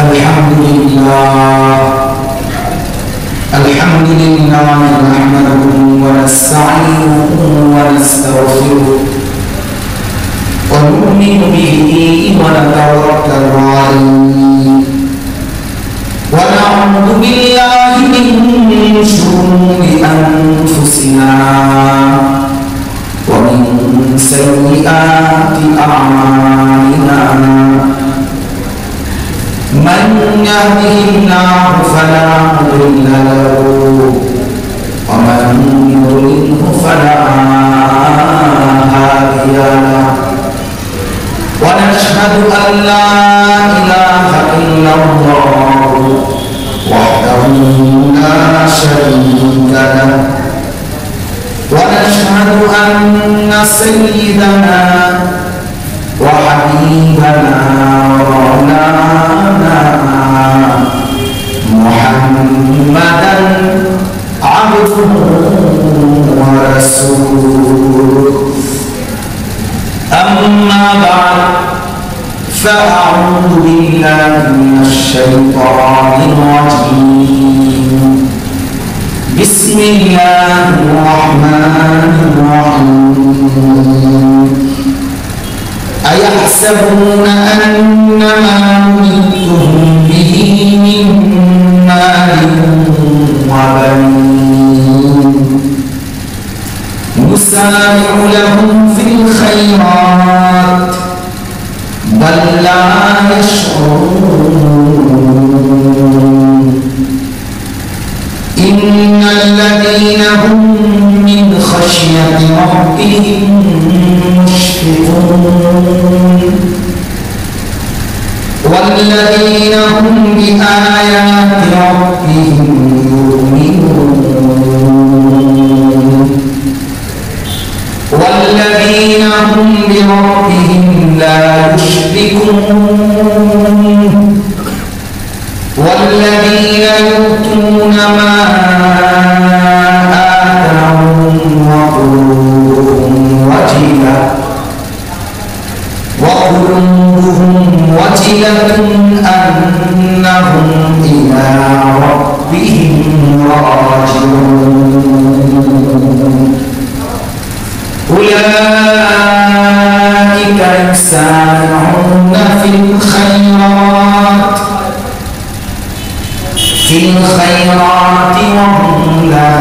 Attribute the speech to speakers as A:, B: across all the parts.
A: الحمد لله نحمده ونستعينه ونستغفره ونؤمن به ونتوكل عليه ونعوذ بالله من شرور أنفسنا ومن سيئات أعمالنا من يهده الله فلا مضل له ومن يضلله فلا هادي له ونشهد أن لا إله إلا الله وحده لا شريك له ونشهد أن سيدنا وحبيبنا ومولانا محمدا عبده ورسوله أما بعد فأعوذ بالله من الشيطان الرجيم بسم الله الرحمن الرحيم أيحسبون أنما نمدهم به من مال وبنين نسارع لهم في الخيرات بل لا يشعرون إن الذين هم من خشية ربهم مشفقون والذين هم بآيات ربهم يؤمنون والذين هم بربهم لا يشركون والذين يؤتون ما آتاهم وقلوبهم وجلة أنهم إلى ربهم راجعون أولئك يسارعون في الخيرات وهم لا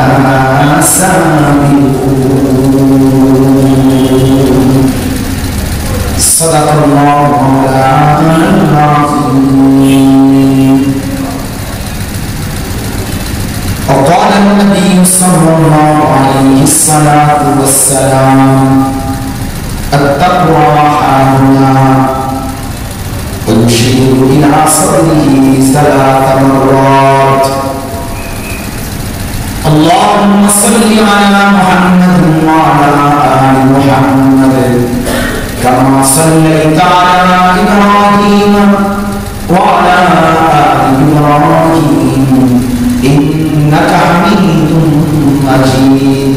A: سابقون صدق الله العظيم. وقال النبي صلى الله عليه الصلاة والسلام التقوى حاهنا ويشير إلى صدره 3 مرات اللهم صل على محمد وعلى آل محمد كما صليت على إبراهيم وعلى آل إبراهيم إنك حميد مجيد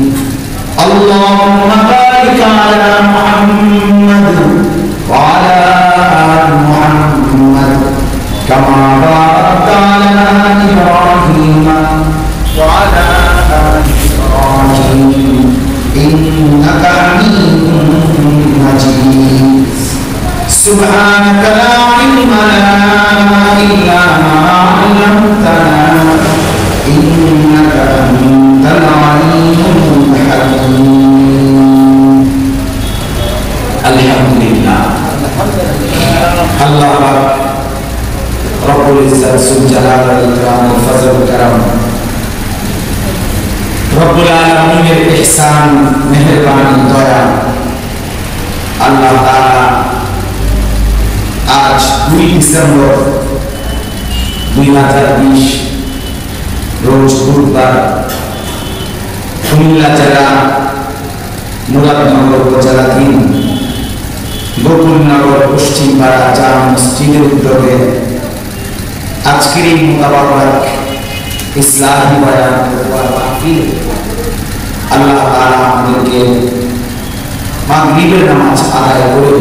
A: اللهم بارك على محمد وعلى آل محمد كما باركت على إبراهيم وعلى آل إبراهيم إنك حميد مجيد سبحانك لا علم لنا إلا ما علمتنا إنك أنت العليم الحكيم. الحمد لله الله رب العزة والجلال والإكرام والفضل والكرم رب العالمين الإحسان মেহেরবানি দয়া আল্লাহ তাআলা আজ 2 ডিসেম্বর 2020 রোজ বুধবার কুমিল্লা জেলা মুরাদনগর উপজেলাধীন গোকুলনগর পশ্চিম পাড়া জামে মসজিদের উদ্যোগে আজকের এই মুতাবারক ইসলামী বয়ান মাহফিল আল্লাহ তাআলা আমাদেরকে মাগরিবের নামাজ আদায় করে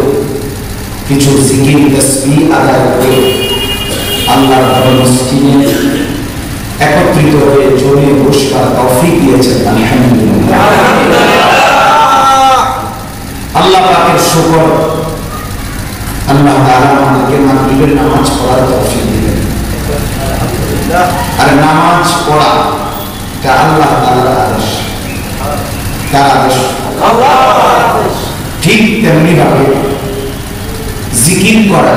A: কিছু জিকির তাসবিহ আদায় করে আল্লাহর ঘর মসজিদে একত্রিত হয়ে জমিয়ে বসবার তৌফিক দিয়েছেন, আলহামদুলিল্লাহ। আল্লাহ পাকের শুকর, আল্লাহ তাআলা আমাদেরকে মাগরিবের নামাজ পড়ার তৌফিক দিলেন। আর নামাজ পড়া এটা আল্লাহ তাআলার আদেশ। কার আদেশ? আল্লাহর আদেশ। ঠিক তেমনি ভাবে জিকির করা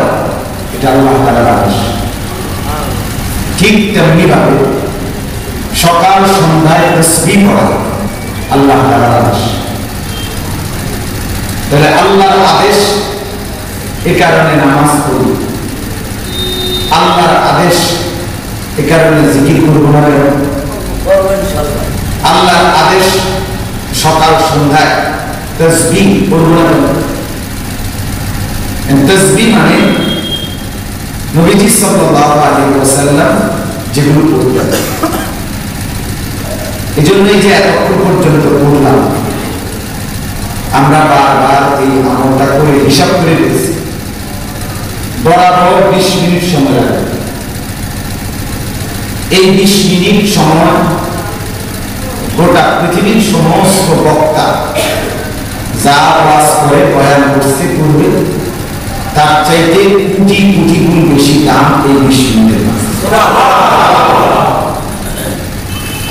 A: এটা আল্লাহ তাআলার আদেশ। ঠিক তেমনি ভাবে সকাল সন্ধ্যায় তাসবিহ পড়া আল্লাহ তাআলার আদেশ। তাহলে আল্লাহর আদেশ, এ কারণে নামাজ পড়ি। আল্লাহর আদেশ, এ কারণে জিকির করব না কেন? আল্লাহর আদেশ, সকাল সন্ধ্যায় তাসবিহ পড়ব না কেন? তাসবিহ মানে নবীজি সাল্লাল্লাহু আলাইহি ওয়াসাল্লাম যেগুলো পড়তেন, এজন্যই যে এতক্ষণ পর্যন্ত পড়লাম, আমরা বারবার এই আমলটা করে হিসাব করে দিয়েছি। বরাবর 20 মিনিট সময় লাগে। এই 20 মিনিট সময় গোটা পৃথিবীর সমস্ত বক্তা যা ওয়াজ করে বয়ান করতে পূর্বে তার চাইতে কোটি কোটি গুণ বেশি দাম এই 20 মিনিটের।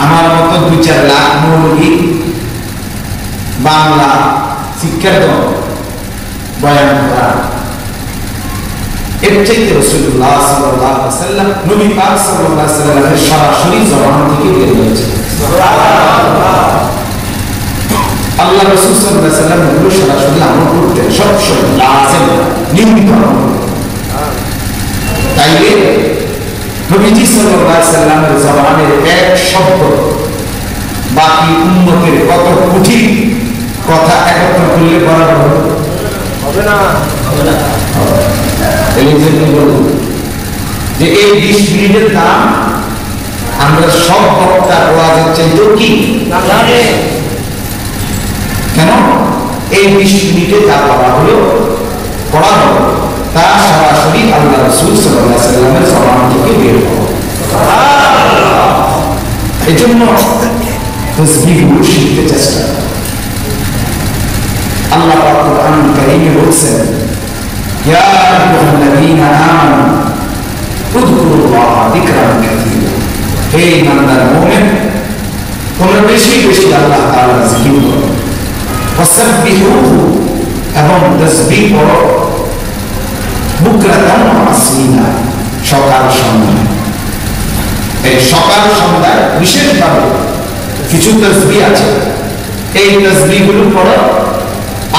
A: আমার মতো 2-4 লাখ মৌলবী বাংলা শিক্ষার বয়ান করা, এর চাইতে রাসূলুল্লাহ সাল্লাল্লাহু আলাইহি ওয়াসাল্লাম, নবী পাক সাল্লাল্লাহু আলাইহি ওয়াসাল্লামের সরাসরি জবান থেকে বের হয়েছে। আল্লাহ রাসূল সাল্লাল্লাহু আলাইহি ওয়াসাল্লাম এগুলো সরাসরি আমল করতেন, সবসময় লাজিম নিয়মিত আমল। তাইলে নবীজি সাল্লাল্লাহু আলাইহি ওয়াসাল্লামের জবানের এক শব্দ বাকি উম্মতের কত কোটি কথা একত্র করলে বরাবর হবে না? যে এই 20 মিনিটের দাম আমরা সব বক্তার ওয়াজের চাইতেও কি কেন? এই 20 মিনিটে যা পড়া হলো, পড়ানো তা সরাসরি আল্লাহ রাসূল সাল্লাল্লাহু আলাইহি ওয়াসাল্লামের জবান থেকে বের হবে। এজন্য তাসবিহগুলো শিখতে চেষ্টা। আল্লাহ পাক কুরআন কারীমে বলছেন, ইয়া আইয়ুহাল্লাযীনা আমানু উযকুরুল্লাহা যিকরান কাসীরা। হে ইমানদার মুমিন, তোমরা বেশি বেশি আল্লাহ তাআলার জিকির করো। ওয়াসাব্বিহুহু, এবং তাসবিহ পড়ো। বুকরাতান ওয়া আসীলা, সকাল সন্ধ্যা। এই সকাল সন্ধ্যায় বিশেষভাবে কিছু তাসবিহ আছে, এই তাসবিহগুলো পড়ো।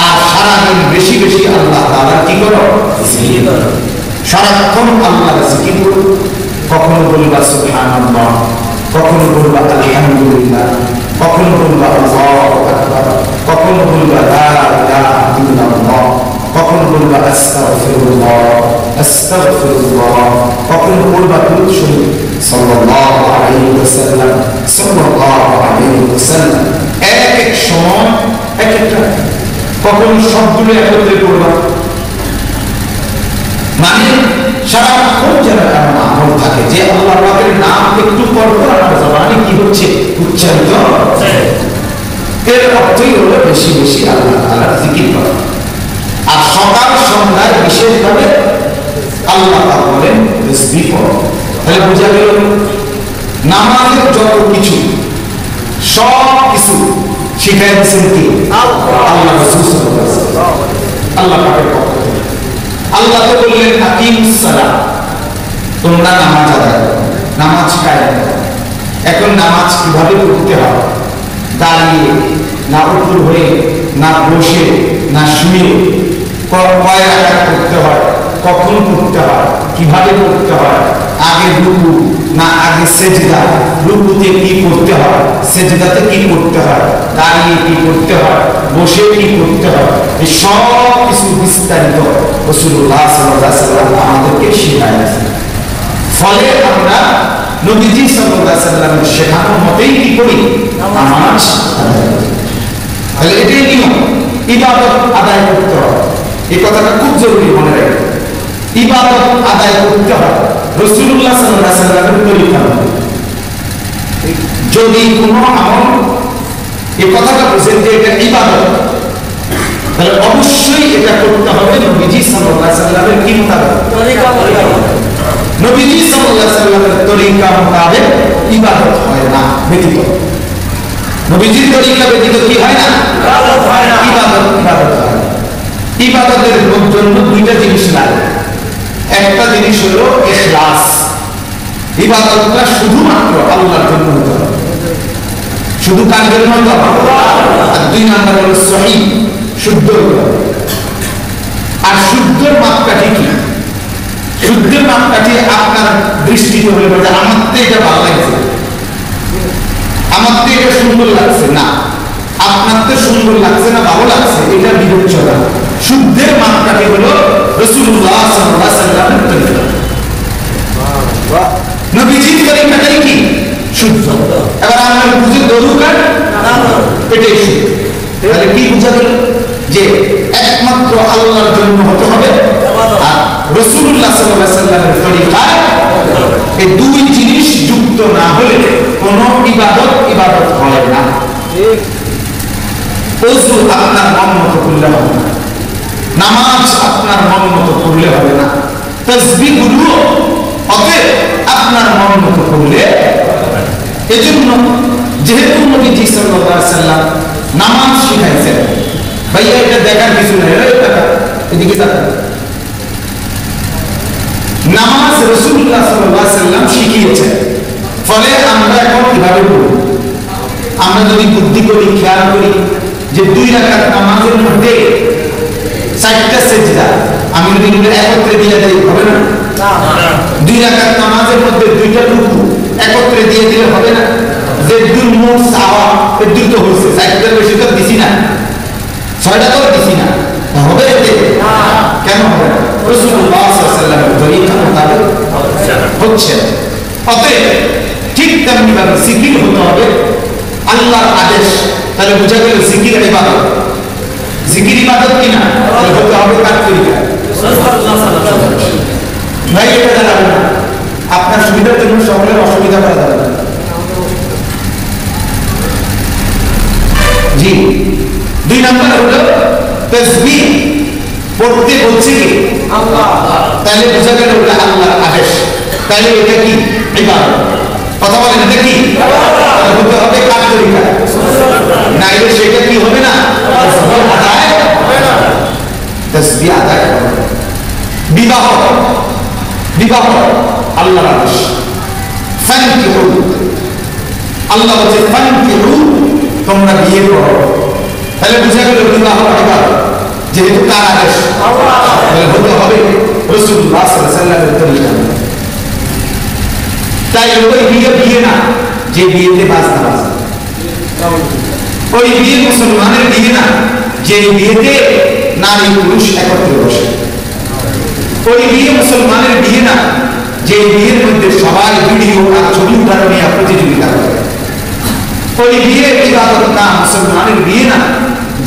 A: আর সারাদিন বেশি বেশি আল্লাহ তাআলার কি করো? জিকির করো। সারাক্ষণ আল্লাহর জিকির করো। কখনো বলবা সুবহানাল্লাহ, কখনো বলবা আলহামদুলিল্লাহ, কখনো বলবা আল্লাহু আকবার, কখনো বলবা লা ইলাহা ইল্লাল্লাহ, কখনো বলবা আস্তাগফিরুল্লাহ আস্তাগফিরুল্লাহ, কখনো বলবা দুরূদ শরীফ সাল্লাল্লাহু আলাইহি ওয়াসাল্লাম সাল্লাল্লাহু আলাইহি ওয়াসাল্লাম। এক এক সময় এক একটা, কখনো সবগুলো একত্রে করবা। মানে সারাক্ষণ যেন এমন আমল থাকে যে আল্লাহ পাকের নাম একটু পর পর আমার জবানে কি হচ্ছে? উচ্চারিত হচ্ছে। এর অর্থই হলো বেশি বেশি আল্লাহ তাআলার জিকির করা। আর সকাল সন্ধ্যায় বিশেষভাবে আল্লাহ পাক বলেন তাসবিহ পড়ো। তাহলে বোঝা গেল নামাজের যত কিছু সব কিছু শিখাই দিয়েছেন কি? আল্লাহ রাসূল সাল্লাল্লাহু আলাইহি ওয়াসাল্লাম, আল্লাহ পাকের পক্ষ থেকে। আল্লাহ তো বললেন আকিমুস সালাত, তোমরা নামাজ আদায় করো, নামাজ কায়েম করো। এখন নামাজ কিভাবে পড়তে হয়? দাঁড়িয়ে, না উপর হয়ে, না বসে, না শুয়ে, কয় রাকাত পড়তে হয়, কখন পড়তে হয়, কিভাবে পড়তে হয়, আগে রুকু না আগে সেজদা, রুকুতে কি করতে হয়, সেজদাতে কি করতে হয়, দাঁড়িয়ে কি করতে হয়, বসে কি করতে হয়, এই সব কিছু বিস্তারিত রাসূলুল্লাহ সাল্লাল্লাহু আলাইহি ওয়াসাল্লাম আমাদেরকে শিখিয়েছেন। ফলে আমরা নবীজি সাল্লাল্লাহু আলাইহি ওয়াসাল্লামের শেখানো মতেই কি করি? নামাজ আদায় করি। তাহলে এটাই নিয়ম, ইবাদত আদায় করতে হবে। এই কথাটা খুব জরুরি মনে রাখবেন। ইবাদত আদায় করতে হয় রাসূলুল্লাহ সাল্লাল্লাহু আলাইহি ওয়াসাল্লামের তরিকা। যদি কোনো আমল এই কথাটা বুঝেন যে এটা ইবাদত, তাহলে অবশ্যই এটা করতে হবে নবীজি সাল্লাল্লাহু আলাইহি ওয়াসাল্লামের কি মোতাবেক? তরিকা মোতাবেক। নবীজি সাল্লাল্লাহু আলাইহি ওয়াসাল্লামের তরিকা মোতাবেক ইবাদত হয় না, ব্যতীত নবীজির তরিকা ব্যতীত কি হয় না? ইবাদত হয় না। ইবাদত হয় না। ইবাদতের জন্য দুইটা জিনিস লাগে। একটা জিনিস হলো ইখলাস, ইবাদতটা শুধুমাত্র আল্লাহর জন্য হতে হবে, শুধু কার জন্য হতে হবে। আর দুই নাম্বার হলো সহিহ, শুদ্ধ হতে হবে। আর শুদ্ধের মাপকাঠি কি? শুদ্ধের মাপকাঠি আপনার দৃষ্টিতে হলে বলে আমার তো এটা ভালো লাগছে, আমার তো এটা সুন্দর লাগছে না, আপনার তো সুন্দর লাগছে না ভালো লাগছে, এটা বিবেচনা। শুদ্ধের মাপকাঠি হলো রাসূলুল্লাহ সাল্লাল্লাহু আলাইহি ওয়াসাল্লামের তরিকা। নবীজির তরিকাটাই কি? শুদ্ধ। এবার আমরা বুঝি দরকার এটাই শুদ্ধ। তাহলে কি বুঝা গেল? যে একমাত্র আল্লাহর জন্য হতে হবে আর রাসূলুল্লাহ সাল্লাল্লাহু আলাইহি ওয়াসাল্লামের তরিকায় এই দুই জিনিস যুক্ত না হলে কোনো ইবাদত হয় না। ওযু আপনার মন মতো করলে হবে না, নামাজ আপনার মন মতো করলে হবে না, তাসবিহ গুলো অতএব আপনার মন মতো করলে। এজন্য যেহেতু নবীজি সাল্লাল্লাহু আলাইহি ওয়াসাল্লাম নামাজ শিখাইছেন, ভাইয়া এটা দেখার কিছু নাই, এদিকে তাকান। নামাজ রাসূলুল্লাহ সাল্লাল্লাহু আলাইহি ওয়াসাল্লাম শিখিয়েছেন, ফলে আমরা এখন কিভাবে পড়ব? আমরা যদি বুদ্ধি করি, খেয়াল করি যে 2 রাকাত নামাজের মধ্যে 4টা সিজদা আমি যদি একত্রে দিয়ে দেই হবে না? 2 রাকাত নামাজের মধ্যে 2টা রুকু একত্রে দিয়ে দিলে হবে না? যে দুই মোট সাওয়া এই দুই তো হইছে, 4টার বেশি তো দিছি না, 6টা তো দিছি না, হবে এতে? কেন হবে না? রাসূলুল্লাহ সাল্লাল্লাহু আলাইহি ওয়াসাল্লামের তরিকা মোতাবেক হচ্ছে। অতএব ঠিক তেমনি ভাবে জিকির হতে হবে আল্লাহর আদেশ। তাহলে বুঝা গেল জিকির ইবাদত। জিকির ইবাদত কিনা? হতে হবে কার তরিকা? ভাই এটা জানাবেন না, আপনার সুবিধার জন্য সকলের অসুবিধা করা যাবে না। জি, 2 নাম্বার হলো তাসবিহ পড়তে বলছে কি? আল্লাহ। তাহলে বুঝা গেল ওটা আল্লাহর আদেশ, তাহলে এটা কি? ইবাদত। কথা বলেন এটা কি? হতে হবে কার তরিকা? নাইলে সেটা কি হবে না? আদায় হবে না। তাসবিহ আদায় হবে। বিবাহ আল্লাহর আদেশ। ফানকিহু, আল্লাহ বলছে ফানকিহু, তোমরা বিয়ে করো। তাহলে বুঝা গেল বিবাহ ইবাদত, যেহেতু কার আদেশ? আল্লাহ। তাহলে হতে হবে রাসূলুল্লাহ সাল্লাল্লাহু আলাইহি ওয়াসাল্লামের তরিকা। তাই ওই বিয়ে না যে বিয়েতে বাজনা বাজে, ওই বিয়ে মুসলমানের বিয়ে না যে বিয়েতে নারী পুরুষ একত্রে বসে, ওই বিয়ে মুসলমানের বিয়ে না যে বিয়ের মধ্যে সবাই ভিডিও আর ছবি উঠানো নিয়ে প্রতিযোগিতা করে, ওই বিয়ে ইবাদত না মুসলমানের বিয়ে না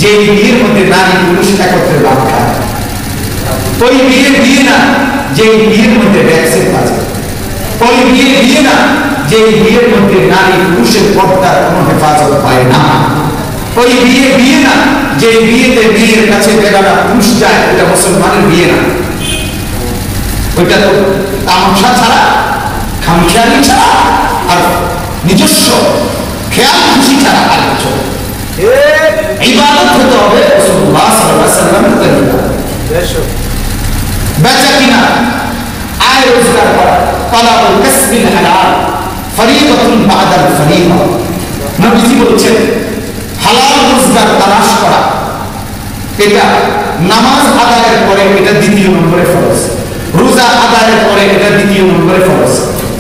A: যে বিয়ের মধ্যে নারী পুরুষ একত্রে ভাত খায়, ওই বিয়ে না যে বিয়ের মধ্যে ভ্যাকসিন বাজে, ওই বিয়ে না যে বিয়ের মধ্যে নারী পুরুষের পর্দার কোনো হেফাজত পায় না, ওই বিয়ে না যে বিয়েতে মেয়ের কাছে বেগানা পুরুষ যায়, এটা মুসলমানের বিয়ে না। ওইটা তো তামাশা ছাড়া, খামখেয়ালি ছাড়া আর নিজস্ব খেয়াল খুশি ছাড়া আর কিছু। ইবাদত হতে হবে রাসূলুল্লাহ সাল্লাল্লাহু আলাইহি ওয়াসাল্লামের তরিকা। বেচা কিনা, আয় রোজগার করা, তালাবুল কাসবিল হালাল ফরিদাতুন বাদাল ফরিদা। নবীজি বলেছেন হালাল রোজগার তালাশ করা এটা নামাজ আদায়ের পরে এটা দ্বিতীয় নম্বরে ফরজ, রোজা আদায়ের পরে এটা দ্বিতীয় নম্বরে ফরজ,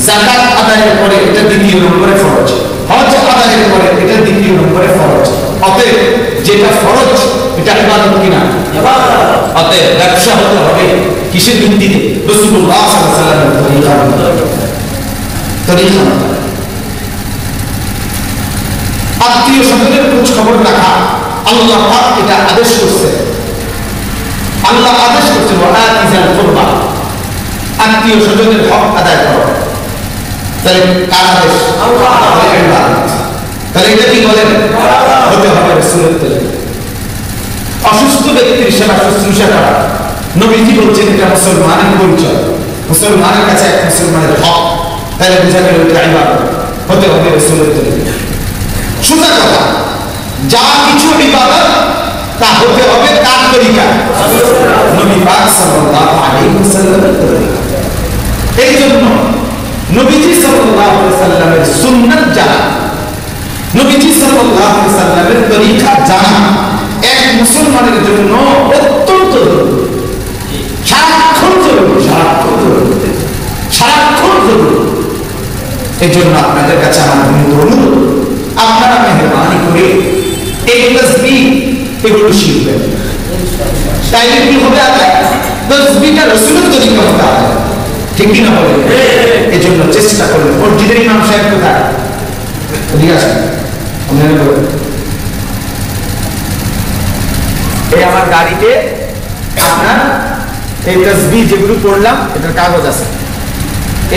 A: যাকাত আদায়ের পরে এটা দ্বিতীয় নম্বরে ফরজ, হজ আদায়ের পরে এটা দ্বিতীয় নম্বরে ফরজ। অতএব যেটা ফরজ এটা ইবাদত কিনা? ইবাদত। অতএব ব্যবসা হতে হবে কিসের ভিত্তিতে? রাসূলুল্লাহ সাল্লাল্লাহু আলাইহি ওয়াসাল্লামের তরিকা। আত্মীয় স্বজনের খোঁজ খবর রাখা আল্লাহ পাক এটা আদেশ করছে। আল্লাহ আদেশ করছেন ওয়ালাতিজাল কুরবা, আত্মীয় স্বজনের হক আদায় করো, তাহলে কার আদেশ? তাহলে এটা কি বলেন? হতে হবে রাসূলের তরিকা। অসুস্থ ব্যক্তির সেবা শুশ্রূষা করা, নবীজি বলছেন এটা মুসলমানের পরিচয়, মুসলমানের কাছে এক মুসলমানের হক। তাহলে বোঝা গেল এটা ইবাদত, হতে হবে রাসূলের তরিকা। সোজা কথা, যা কিছু ইবাদত তা হতে হবে কার তরিকা? নবী পাক সাল্লাল্লাহু আলাইহি ওয়াসাল্লামের তরিকা। এই জন্য নবীজি সাল্লাল্লাহু আলাইহি ওয়াসাল্লামের সুন্নাত জানা, নবীজি সাল্লাল্লাহু আলাইহি ওয়াসাল্লামের তরিকা জানা এক মুসলমানের জন্য অত্যন্ত জরুরি, সারাক্ষণ জরুরি, সারাক্ষণ জরুরি। এই জন্য আপনাদের কাছে আমার বিনীত অনুরোধ, আপনারা মেহরবানি করে এই তাসবিহ এগুলো শিখবেন। তাইলে কি হবে? তাসবিহটা রাসূলের তরিকা হতে হবে, ঠিক কি না বলেন? এই জন্য চেষ্টা করবেন। মসজিদের ইমাম সাহেব কোথায়? এদিকে আসেন। এই আমার গাড়িতে আপনার এই তাসবিহ যেগুলো পড়লাম এটার কাগজ আছে,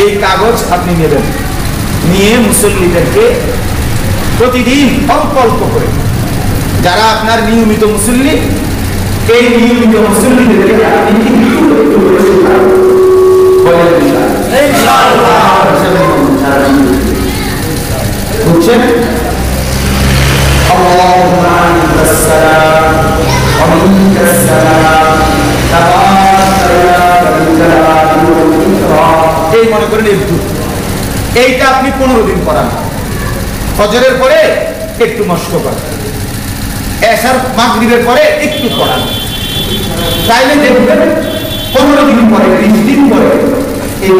A: এই কাগজ আপনি নেবেন, নিয়ে মুসল্লিদেরকে প্রতিদিন অল্প অল্প করে, যারা আপনার নিয়মিত মুসল্লি, এই নিয়মিত মুসল্লিদেরকে আপনি বুঝছেন? আল্লাহুম্মা আনতাস সালাম ওয়া মিনকাস সালাম তাবারাকা ইয়া যাল জালালি ওয়াল ইকরাম। এই মনে করেন এইটা আপনি 15 দিন পড়ান, ফজরের পরে একটু মস্ক করেন, এশার মাগরিবের পরে একটু পড়ান, তাইলে দেখবেন 15 দিন পরে, 20 দিন পরে এই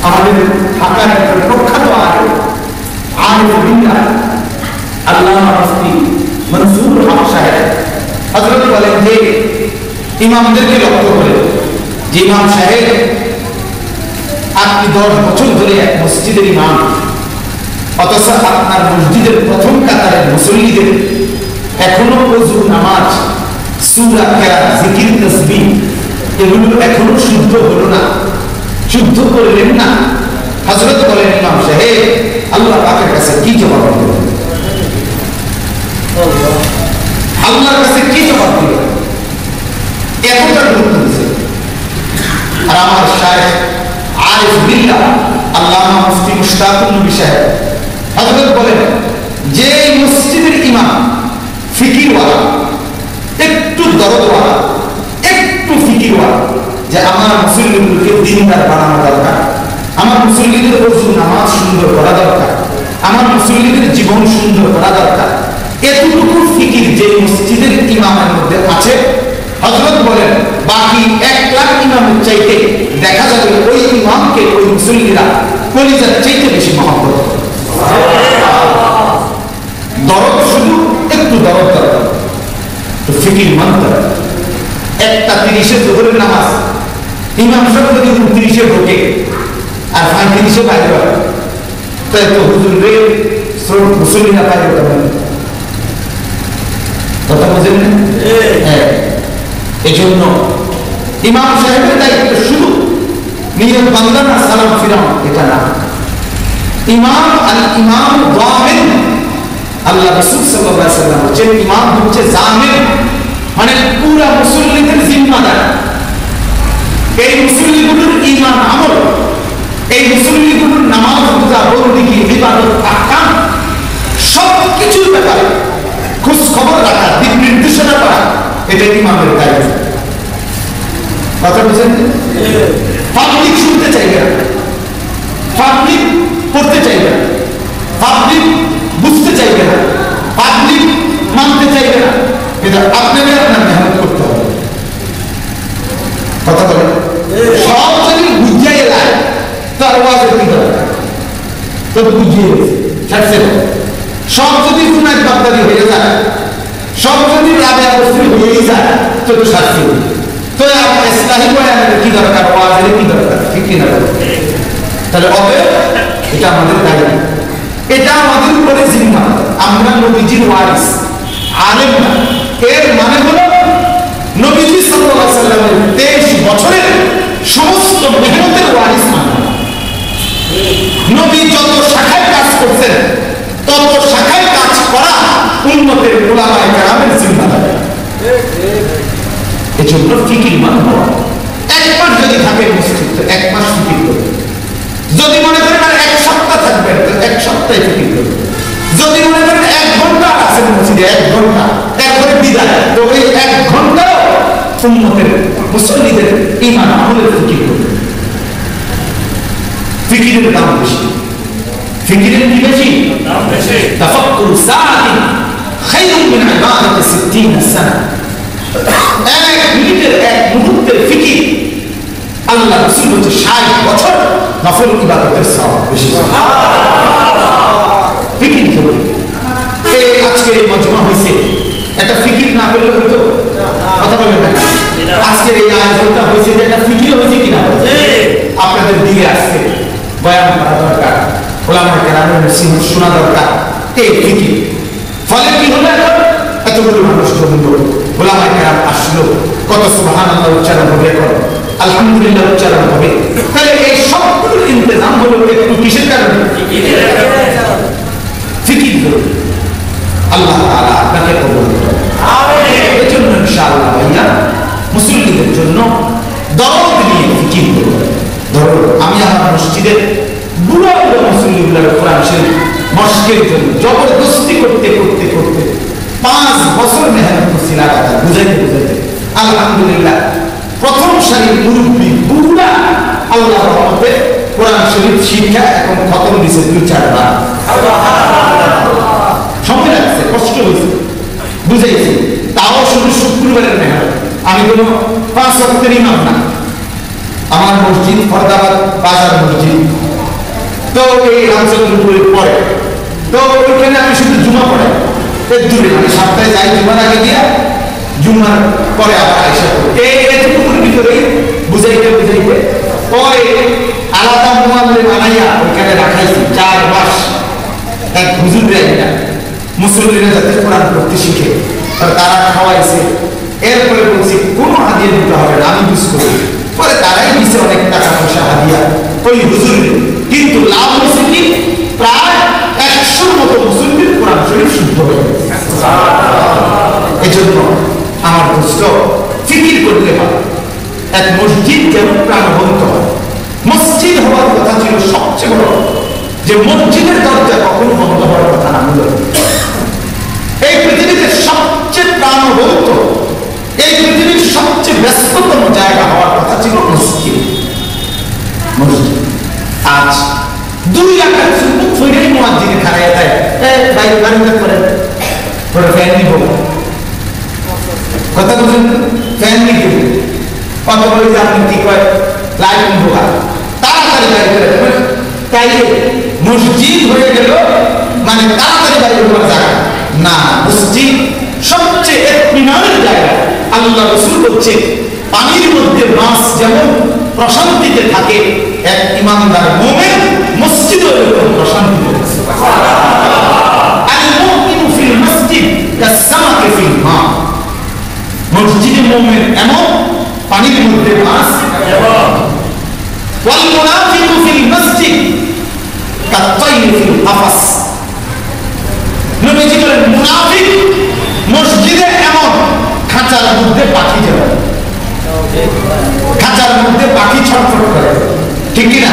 A: আমাদের ঢাকার একজন প্রখ্যাত আলেম বিল্লাহ আল্লামা মুফতি মনসুর হক সাহেব হযরত বলেন যে ইমামদেরকে লক্ষ্য করে, যে ইমাম সাহেব আপনি 10 বছর ধরে এক মসজিদের ইমাম, অথচ আপনার মসজিদের প্রথম কাতারের মুসল্লিদের এখনো ওযু, নামাজ, সূরা, কিরাত, জিকির, তাসবিহ এগুলো এখনো শুদ্ধ হলো না, শুদ্ধ করলেন না। হযরত বলেন ইমাম সাহেব আল্লাহ পাকের কাছে কি জবাব দিবেন? আল্লাহর কাছে কি জবাব দিবেন? এতটা গুরুত্ব দিয়েছে। আর আমার শায়েখ আরিফ বিল্লাহ আল্লামা মুফতি মুশতাকুর নবী সাহেব হযরত বলেন যে মসজিদের ইমাম ফিকিরওয়ালা, একটু দরদওয়ালা, একটু ফিকিরওয়ালা, যে আমার মুসল্লিদেরকে দিনদার বানানো দরকার, আমার মুসল্লিদের ওযু, নামাজ সুন্দর করা দরকার, আমার মুসল্লিদের জীবন সুন্দর করা দরকার, এতটুকু ফিকির যে মসজিদের ইমামের মধ্যে আছে, হযরত বলেন বাকি 1 লাখ ইমামের চাইতে দেখা যাবে ওই ইমামকে ওই মুসল্লিরা কলিজার চাইতে বেশি মহব্বত করে। দরদ শুধু একটু দরদ দরকার, তো ফিকির মানতে হবে। 1:30 যোহরের নামাজ ইমাম সাহেব যদি 29 ঢোকে আর 35 বাইরে হয়, তাই তো হুজুর রে মুসল্লিরা বাইরে যাবেন, কথা বুঝেন না? এই জন্য ইমাম সাহেবের দায়িত্ব শুধু নিজের বান্দা না সালাম ফিরানো, এটা না। ইমাম আল ইমাম যামিন, আল্লাহ রাসূল সাল্লাল্লাহু আলাইহি ওয়াসাল্লাম বলেন ইমাম হচ্ছে জামিন, মানে পুরা মুসল্লিদের জিম্মাদার। এই মুসল্লিগুলোর ঈমান, আমল, এই মুসল্লিগুলোর নামাজ, রোজা, বন্দেগী, ইবাদত, আহকাম সবকিছুর ব্যাপারে খোঁজ খবর রাখা, দিক নির্দেশনা করা, এটা ইমামের দায়িত্ব। কথা বুঝেন? পাবলিক শুনতে চাইবে না, পাবলিক পড়তে চাইবে না, পাবলিক বুঝতে চাইবে না, পাবলিক মানতে চাইবে না, এটা আপনাকে আপনার মেহনত করতে হবে। কথা বলেন? সব যদি বুঝিয়ে এলায় তার ওয়াজের কি দরকার? তো বুঝিয়ে ছাড়ছে না। সব যদি গুনাহ বাগদাদি হয়ে যায়, সব যদি রাবেয়া বস্তি হয়েই যায়, তো শাস্তি হবে। তো ইসলামী বয়ানের কি দরকার, ওয়াজের কি দরকার, ঠিক কি না? তাহলে অতএব এটা আমাদের দায়িত্ব, এটা আমাদের উপরে জিম্মা। আমরা নবীজির ওয়ারিস, আলেম না। এর মানে হলো নবীজি সাল্লাল্লাহু আলাইহি ওয়াসাল্লামের 23 বছরের সমস্ত মেহনতের ওয়ারিস মানলাম। নবী যত শাখায় কাজ করতেন তত শাখায় কাজ করা উম্মতের উলামায়ে কেরামের জিম্মাদারি। এজন্য ফিকির মানব। এক মাস যদি থাকে মসজিদ তো এক মাস ফিকির করবে। যদি মনে করেন আর এক সপ্তাহ থাকবে তো এক সপ্তাহে ফিকির করবে। যদি মনে করেন 1 ঘন্টা আছে মসজিদে 1 ঘন্টা তারপরে বিদায়, তো ওই 1 ঘন্টা উম্মতের মুসল্লিদের ঈমান আমলের ফিকির করবে। ফিকিরের দাম বেশি। ফিকিরের কি বেশি? দাম বেশি। তাফাক্কুর সাআতি খায়রুম মিন ইবাদাতি 60 সানা। এক মিনিটের এক মুহূর্তের ফিকির আল্লাহ রাসূল বলেছে 60 বছর নফল ইবাদতের সওয়াব বেশি। ফিকির করবে। এই আজকে এই মজমা হয়েছে, একটা ফিকির না করলে হতো? কথা বলবেন না? আজকের এই আয়োজনটা হয়েছে যে একটা ফিকির হয়েছে কিনা আপনাদের দিকে আসছে, বয়ান করা দরকার, ওলামায়ে কেরামের নসিহত শোনা দরকার, এই ফিকির। ফলে কি হলো? এতগুলো মানুষ জমল, ওলামায়ে কেরাম আসলো, কত সুবহানাল্লাহ উচ্চারণ হবে, আলহামদুলিল্লাহ উচ্চারণ হবে। তাহলে এই সবগুলোর ইন্তজাম হলো একটু কিসের কারণে? ফিকির হলো। আল্লাহ তাআলা আপনাকে কবুল করুন। আমিন। এজন্য ইনশাআল্লাহ ভাইয়া মুসলিমদের জন্য দরদ নিয়ে ফিকির করুন। ধরুন আমি আমার মসজিদের বুড়া বুড়া মুসলিমদের কোরআন শরীফ মস্কের জন্য জবরদস্তি করতে করতে করতে 5 বছর মেহনত করছি লাগাতার, বুঝাইতে বুঝাইতে আলহামদুলিল্লাহ প্রথম সারির মুরব্বী বুড়া আল্লাহর রহমতে কোরআন শরীফ শিক্ষা এখন খতম দিয়েছে 2-4 বার। সময় লাগছে, কষ্ট হয়েছে, বুঝাইছি। তাও শুধু শুক্রবারের মেহনত। আমি কোনো 5 ওয়াক্তের ইমাম না। আমার মসজিদ ফরদাবাদ বাজার মসজিদ, তো এই রামচন্দ্রপুরে পড়ে, তো ওইখানে আমি শুধু জুমা পড়াই। দূরে আমি সপ্তাহে যাই জুমার আগে দিয়া, জুমার পরে আবার আইসা এইটুকুর ভিতরে বুঝাইতে বুঝাইতে পরে আলাদা মুআল্লিম বানাইয়া ওইখানে রাখাইছি 4 মাস। এক হুজুর রাইয়া মুসলিমরা যাতে কোরআন পড়তে শিখে তারা খাওয়াইছে। এরপরে বলছি কোনো হাদিয়া দিতে হবে না, আমি বুঝ করি। পরে তারাই দিছে অনেক টাকা পয়সা হাদিয়া ওই হুজুরের। কিন্তু লাভ হয়েছে কি, প্রায় 100 মতো মুসলিমের কোরআন শরীফ শুদ্ধ হয়ে গেছে। এজন্য আমার দোস্ত ফিকির করতে হবে এক মসজিদ যেন প্রাণবন্ত হয়। মসজিদ হওয়ার কথা ছিল সবচেয়ে বড়, যে মসজিদের দরজা কখনো বন্ধ হওয়ার কথা না। এই পৃথিবীতে সবচেয়ে প্রাণবন্ত, এই পৃথিবীর সবচেয়ে ব্যস্ততম জায়গা হওয়ার কথা ছিল মসজিদ। মসজিদ আজ 2 রাকাত সুন্নাত পড়েই মুয়াজ্জিন খাড়ায় দেয়, ভাই বারান্দা করেন, পরে ফ্যান নিব, কথা বুঝেন, ফ্যান নিব, কত বলে যে আপনি কি কয় লাইট নিব, তাড়াতাড়ি বাড়ি করে দেবেন। তাই মসজিদ হয়ে গেল মানে তাড়াতাড়ি বাড়ি হওয়ার জায়গা না। মসজিদ সবচেয়ে ইত্মিনানের জায়গা। আল্লাহ রাসূল বলছে পানির মধ্যে মাছ যেমন প্রশান্তিতে থাকে, এক ইমানদার মুমিন মসজিদে এরকম প্রশান্তিতে থাকে। আল মুমিনু ফিল মসজিদ কাসসামাকি ফিল মা। মসজিদে মুমিন এমন পানির মধ্যে মাছ এমন। ওয়াল মুনাফিকু ফিল মসজিদ কাত-তাইরি ফিল কাফাস। নবীজি বলেন মুনাফিক মসজিদে এমন খাঁচার মধ্যে পাখি যেমন, খাঁচার মধ্যে পাখি ছটফট করে, ঠিক কিনা?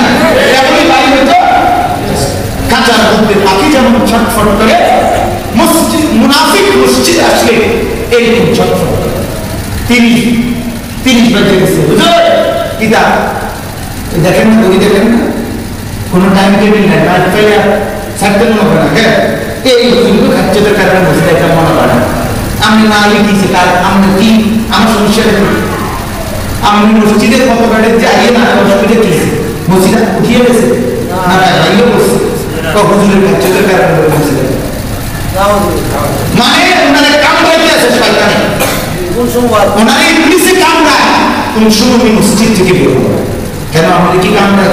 A: এমনই বাইরে তো খাঁচার মধ্যে পাখি যেমন ছটফট করে, মসজিদ মুনাফিক মসজিদে আসলে এরকম ছটফট করে। 30 বেজে গেছে, বুঝলেন? কিতা দেখেন না, তুমি দেখেন না, কোনো টাইম টেবিল নাই, রাত পাইয়া ছাড়তে মনে করে না। হ্যাঁ, এই কিন্তু খাচ্ছেদের কারণে বসে একটা মনে করে না। আমি না লিখেছি তার আমরা কি আমার সমস্যা দেখি। আমি মসজিদের কত বেড়ে যাইয়ে না অসুবিধা কি মসজিদে উঠিয়ে গেছে না, বাইরে বসছে হুজুরের খাচ্ছেদের কারণে বসে, মানে ওনারা কামড়াইতে আছে শয়তানে, ওনারা ইবলিসে কামড়ায়। কোন সময় মসজিদ থেকে বের হবে কেন? আমাদের কি কামড়ায়?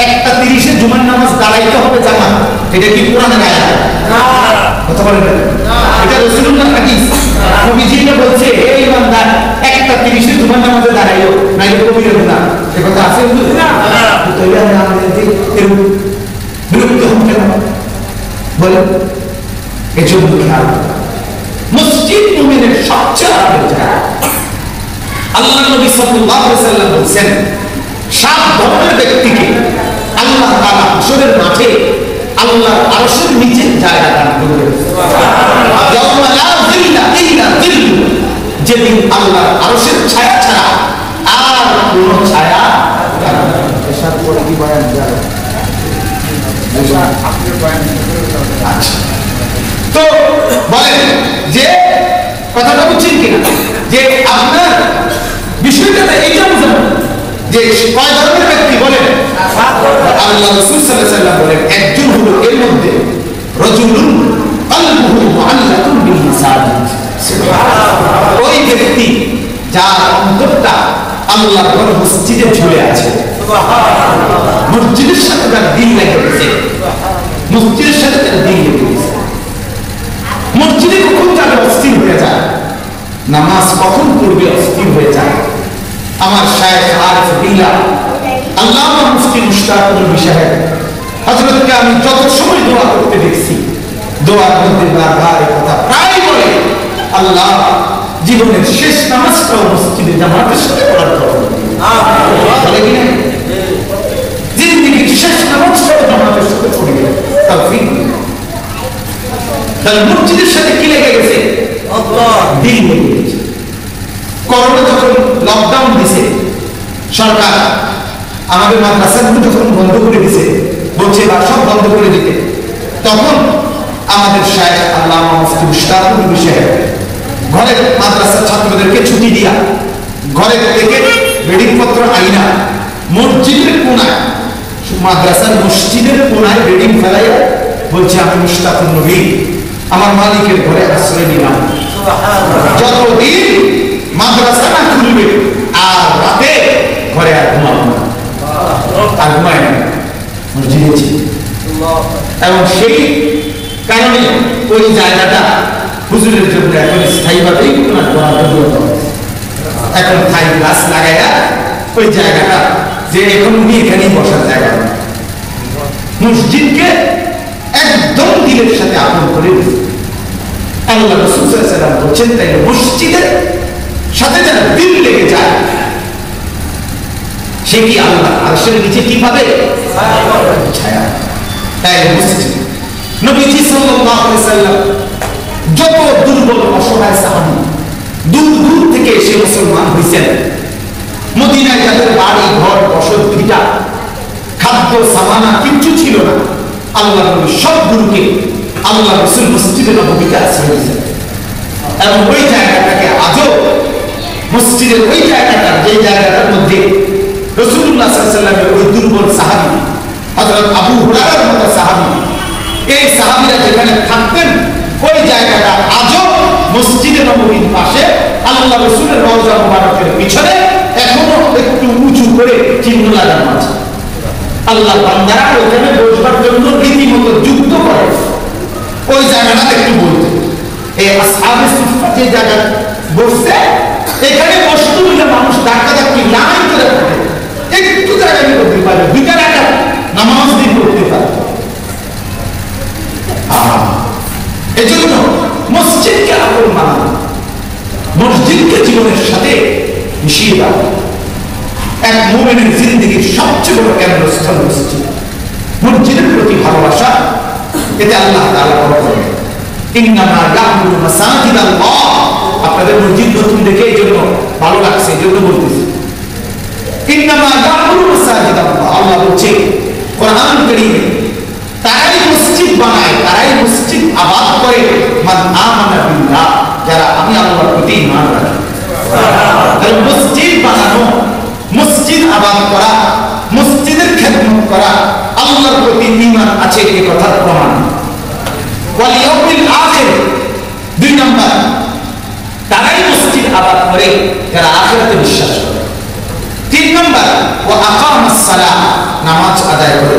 A: 1:30 জুমার নামাজ দাঁড়াইতে হবে জামা, এটা কি কোরআনের আয়াত? কথা বলেন না, এটা রাসূলুল্লাহর হাদিস। নবীজিকে বলছে হে ইমানদার, একটা 30 জুমার নামাজে দাঁড়াইও, নাইলে কবিরা গুনাহ। এই কথা আছে না? তাহলে আমরা এরকম বিরক্ত হন কেন বলেন? এজন্য খেয়াল, মসজিদ মুমিনের সবচেয়ে আরামের জায়গা। আল্লাহ নবী সাল্লাল্লাহু আলাইহি ওয়াসাল্লাম বলেন 7 ধরনের ব্যক্তিকে আল্লাহ তাআলা হাশরের মাঠে আল্লাহর আরশের নিচে জায়গা দান করবেন। সুবহানাল্লাহ। ইয়াউমা লা যিল্লা ইল্লা যিল্লু, যেদিন আল্লাহর আরশের ছায়া ছাড়া আর কোনো ছায়া থাকবে না। এসব পরে কি বয়ান যায়? আচ্ছা, তো বলেন যে কথাটা বুঝছেন কিনা, যে আপনার বিষয়টা এইটা বুঝানো যে কয় ধরনের ব্যক্তি বলেন? আল্লাহ রাসূল সাল্লাল্লাহু আলাইহি ওয়াসাল্লাম বলেন একজন হলো এর মধ্যে রাজুলুন কলবুহু মুআল্লাকুন বিল মাসাজিদ। সুবহানাল্লাহ। ওই ব্যক্তি যার অন্তরটা আল্লাহর ঘর মসজিদে ঝুলে আছে। সুবহানাল্লাহ। মসজিদের সাথে তার দিল লেগে গেছে, মসজিদের সাথে তার দিল লেগে গেছে। মসজিদে কখন যাবে অস্থির হয়ে যায়, নামাজ কখন পড়বে অস্থির হয়ে যায়। আমার শায়েখ আরিফ বিল্লাহ আল্লামা মুফতি মুশতাকুল সাহেব হযরতকে আমি যত সময় দোয়া করতে দেখছি, দোয়ার মধ্যে বারবার কথা প্রায় বলে, আল্লাহ জীবনের শেষ নামাজটাও মসজিদে জামাতের সাথে পড়ার তৌফিক দিন। আমিন। জিন্দেগীর শেষ নামাজটাও জামাতের সাথে পড়িবে তৌফিক দিন। তাহলে মসজিদের সাথে কি লেগে গেছে? আল্লাহ দিন লেগে গেছে। করোনা যখন লকডাউন দিছে সরকার, আমাদের মাদ্রাসাগুলো যখন বন্ধ করে দিছে, বলছে বা সব বন্ধ করে দিতে, তখন আমাদের শায়েখ আল্লামা মুফতি মুশতাকুল সাহেব ঘরে মাদ্রাসার ছাত্রদেরকে ছুটি দিয়া ঘরে থেকে বেডিং পত্র আইনা মসজিদের কোনায়, মাদ্রাসার মসজিদের কোনায় বেডিং ফেলাইয়া বলছে আমি মুশতাকুল নবী আমার মালিকের ঘরে আশ্রয় নিলাম, যতদিন মাদ্রাসা না খুলবে আর রাতে ঘরে আর ঘুমাবো না, আর ঘুমায় না, মসজিদে ছিল। এবং সেই কারণে ওই জায়গাটা হুজুরের জন্য এখন স্থায়ীভাবেই এখন থাই গাছ লাগাইয়া ওই জায়গাটা যে এখন উনি এখানেই বসার জায়গা, মসজিদকে একদম দিলের সাথে আপন করে আল্লাহ রাসূল সাল্লাল্লাহু আলাইহি ওয়াসাল্লাম বলেছেন, তাই মসজিদের সাথে যারা দিল লেগে যায় সে কি আল্লাহ আরশের নিচে কি পাবে? ছায়া। তাই মসজিদ নবীজি সাল্লাল্লাহু আলাইহি ওয়াসাল্লাম যত দুর্বল অসহায় সাহাবী দূর দূর থেকে এসে মুসলমান হয়েছেন, মদিনায় যাদের বাড়ি ঘর বসত ভিটা খাদ্য সামানা কিচ্ছু ছিল না, আল্লাহ নবী সবগুলোকে আল্লাহ রাসূল মসজিদে নববীতে আশ্রয় দিয়েছেন। এবং ওই জায়গাটাকে আজও মসজিদের ওই জায়গাটা, যে জায়গাটার মধ্যে রাসূলুল্লাহ সাল্লাল্লাহু আলাইহি ওয়াসাল্লামের ওই দুর্বল সাহাবী হযরত আবু হুরায়রার মতো সাহাবী, এই সাহাবীরা যেখানে থাকতেন ওই জায়গাটা আজও মসজিদে নববীর পাশে আল্লাহ রাসূলের রওজা মুবারকের পিছনে এখনো একটু উঁচু করে চিহ্ন লাগানো আছে। আল্লাহ বান্দারা ওখানে বসবার জন্য রীতিমতো যুক্ত করে ওই জায়গাটা একটু বলতে, এই আসহাবে সুফফা যে জায়গা বসছে এখানে বসতে হলে মানুষ ধাক্কা ধাক্কি লাইন করে পড়ে একটু জায়গা করতে পারে, দুইটা টাকা নামাজ দিন করতে পারে। এজন্য মসজিদকে আপন মানানো, মসজিদকে জীবনের সাথে মিশিয়ে দেওয়া এক মুমিনের জিন্দেগীর সবচেয়ে বড় কেন্দ্রস্থল মসজিদ। মসজিদের প্রতি ভালোবাসা, এতে আল্লাহ তাআলা বলেন ইন্নামা ইয়া'মুরু মাসাজিদাল্লাহ। আপনাদের মসজিদ নতুন দেখে এই জন্য ভালো লাগছে, এই জন্য বলতেছি ইন্নামা ইয়া'মুরু মাসাজিদাল্লাহ। আল্লাহ বলছে কোরআন কারীমে, তারাই মসজিদ বানায়, তারাই মসজিদ আবাদ করে মান আমানা বিল্লাহ, যারা আমি আল্লাহর প্রতি ঈমান রাখে। তাহলে মসজিদ বানানো, মসজিদ আবাদ করা, মসজিদের খেদমত করা আল্লাহর প্রতি ঈমান আছে এই কথার প্রমাণ। ওয়াল ইয়াউমিল আখির, 2 নাম্বার, তারাই মসজিদ আবাদ করে যারা আখিরাতে বিশ্বাস করে। 3 নাম্বার, ওয়া আকামাস সালাহ, নামাজ আদায় করে।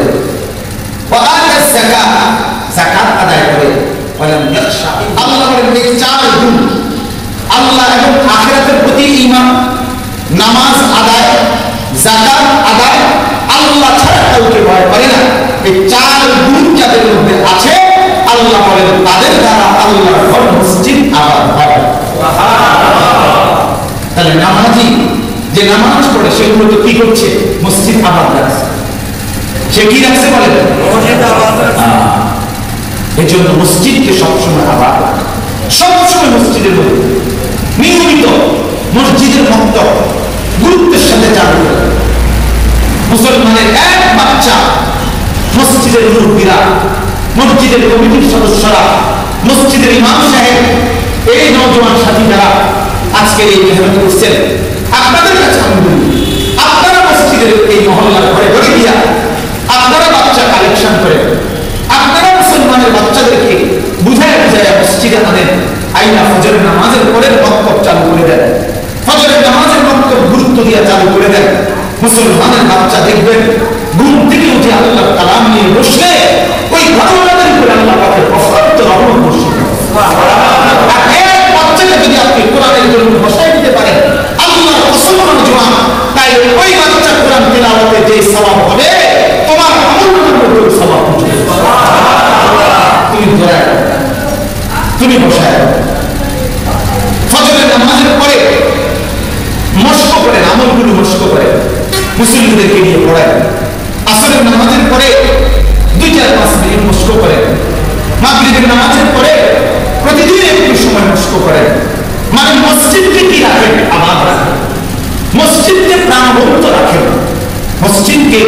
A: ওয়া আতাস যাকাত, যাকাত আদায় করে। ওয়ালাম ইয়াখশা, আল্লাহ বলেন এই 4 গুণ আল্লাহ এবং আখিরাতের প্রতি ঈমান, নামাজ আদায়, যাকাত আদায়, আল্লাহ ছাড়া কাউকে ভয় করে না, এই চার গুণ যাদের মধ্যে আছে আল্লাহ বলেন তাদের দ্বারা আল্লাহর ঘর মসজিদ আবাদ হবে। তাহলে নামাজি যে নামাজ পড়ে সেগুলো তো কি করছে? মসজিদ আবাদ রাখছে। সে কি রাখছে বলেন? এই জন্য মসজিদকে সবসময় আবাদ রাখে, সবসময় মসজিদের মধ্যে নিয়মিত মসজিদের মক্তব গুরুত্বের সাথে চালু করে। মুসলমানের এক বাচ্চা, মসজিদের মুরব্বীরা, মসজিদের কমিটির সদস্যরা, মসজিদের ইমাম সাহেব, এই নওজোয়ান সাথী যারা আজকে এই মেহনত করছেন, আপনাদের কাছে আমি বলি, আপনারা মসজিদের এই মহল্লার ঘরে ঘরে গিয়া আপনারা বাচ্চা কালেকশন করেন, আপনারা মুসলমানের বাচ্চাদেরকে বুঝায় বুঝায় মসজিদে আনেন, আইনা ফজরের নামাজের পরে বক্তব্য চালু করে দেন, ফজরের নামাজের বক্তব্য গুরুত্ব দিয়ে চালু করে দেন। মুসলমানের বাচ্চা দেখবেন ঘুম থেকে উঠে আল্লাহর কালাম নিয়ে বসলে ওই ঘটনাদের উপরে আল্লাহ পাকের অসংখ্য রহমত বর্ষিত হয়। আর এক বাচ্চাকে যদি আপনি কোরআনের জন্য বসাই দিতে পারেন, আল্লাহর অসংখ্য জোয়ান, তাই ওই বাচ্চা কোরআন তিলাওয়াতে যে সওয়াব হবে তোমার আমলের মধ্যে সওয়াব হবে। তুমি ধরে তুমি বসায় ফজরের নামাজের পরে মস্ক করেন, আমলগুলো মস্ক করেন, মুসলিমদেরকে নিয়ে পড়েন। আসরের নামাজের পরে 2-4-5 মিনিট মস্ক করেন। মাগরিবের নামাজের পরে প্রতিদিন একটু সময় মস্ক করেন। মানে মসজিদকে কি রাখেন? আবাদ রাখেন, মসজিদকে প্রাণবন্ত রাখেন, মসজিদকে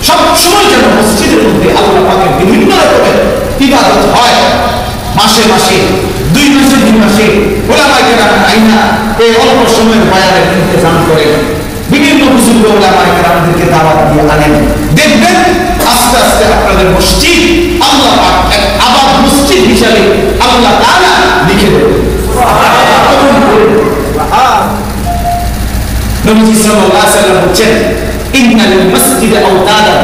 A: সবসময় যেন মসজিদের মধ্যে আল্লাহ পাকের বিভিন্ন রকমের ইবাদত হয়। মাসে মাসে 2 মাসে 2 মাসে ওলামায়ে কেরাম আইনা এই অল্প সময়ের বয়ানের ইন্তজাম করেন, বিভিন্ন বুজুর্গ ওলামায়ে কেরামদেরকে দাওয়াত দিয়ে আনেন। দেখবেন আস্তে আস্তে আপনাদের মসজিদ আল্লাহ পাক এক আবাদ মসজিদ হিসাবে আল্লাহ তাআলা লিখে দেবেন। নবী সাল্লাল্লাহু আলাইহি ওয়াসাল্লাম বলেন, ইন্নাল মাসজিদ আওতাদা,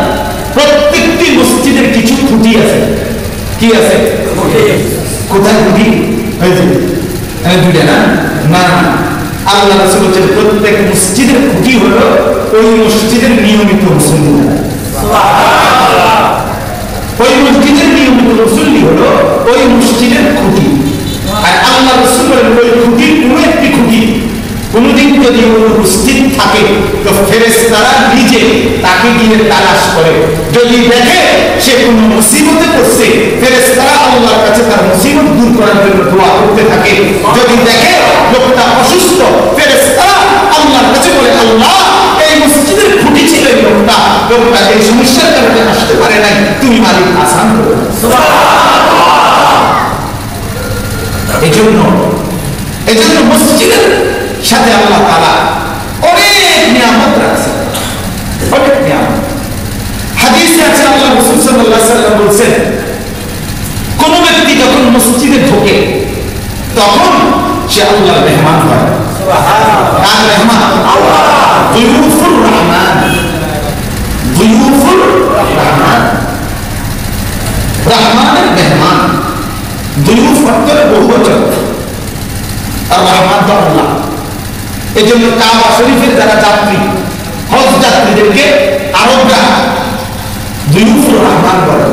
A: প্রত্যেকটি মসজিদের কিছু খুঁটি আছে। কি আছে? কোথায় খুঁটি? দুইটা না? না, আল্লাহ রাসূল বলেন প্রত্যেক মসজিদের খুঁটি হলো ওই মসজিদের নিয়মিত মুসল্লি। সুবহানাল্লাহ। ওই মসজিদের নিয়মিত মুসল্লি হলো ওই মসজিদের খুঁটি। আর আল্লাহ রাসূল বলেন ওই খুঁটির কোনো একটি খুঁটি কোনদিন যদি উপস্থিত থাকে তো ফেরেশতারা নিজে তাকে গিয়ে তালাশ করে, যদি দেখে সে কোনো মুসিবতে পড়ছে ফেরেশতারা আল্লাহর কাছে তার মুসিবত দূর করার জন্য দোয়া করতে থাকে। যদি দেখে লোকটা অসুস্থ ফেরেশতারা আল্লাহর কাছে বলে, আল্লাহ এই মসজিদের খুঁটি ছিল এই লোকটা এই সমস্যার কারণে আসতে পারে নাই, তুমি মালিক আসান করো। এই জন্য মসজিদের সাথে আল্লাহ তাআলা অনেক নিয়ামত রাখছে, অনেক নিয়ামত। হাদিসে আছে আল্লাহ রাসূল সাল্লাল্লাহু আলাইহি ওয়াসাল্লাম বলেছেন, কোন ব্যক্তি যখন মসজিদে ঢোকে তখন সে আল্লাহর মেহমান হয়। সুবহানাল্লাহ। কার মেহমান? আল্লাহ। দুয়ুফুর রহমান, দুয়ুফুর রহমান, রহমানের মেহমান। দুয়ুফ অর্থে বহুবচন, আর রহমান তো আল্লাহ। এই জন্য কাবা শরীফের যারা যাত্রী, হজ যাত্রীদেরকে আরবরা দুয়ুফুর রহমান বলে,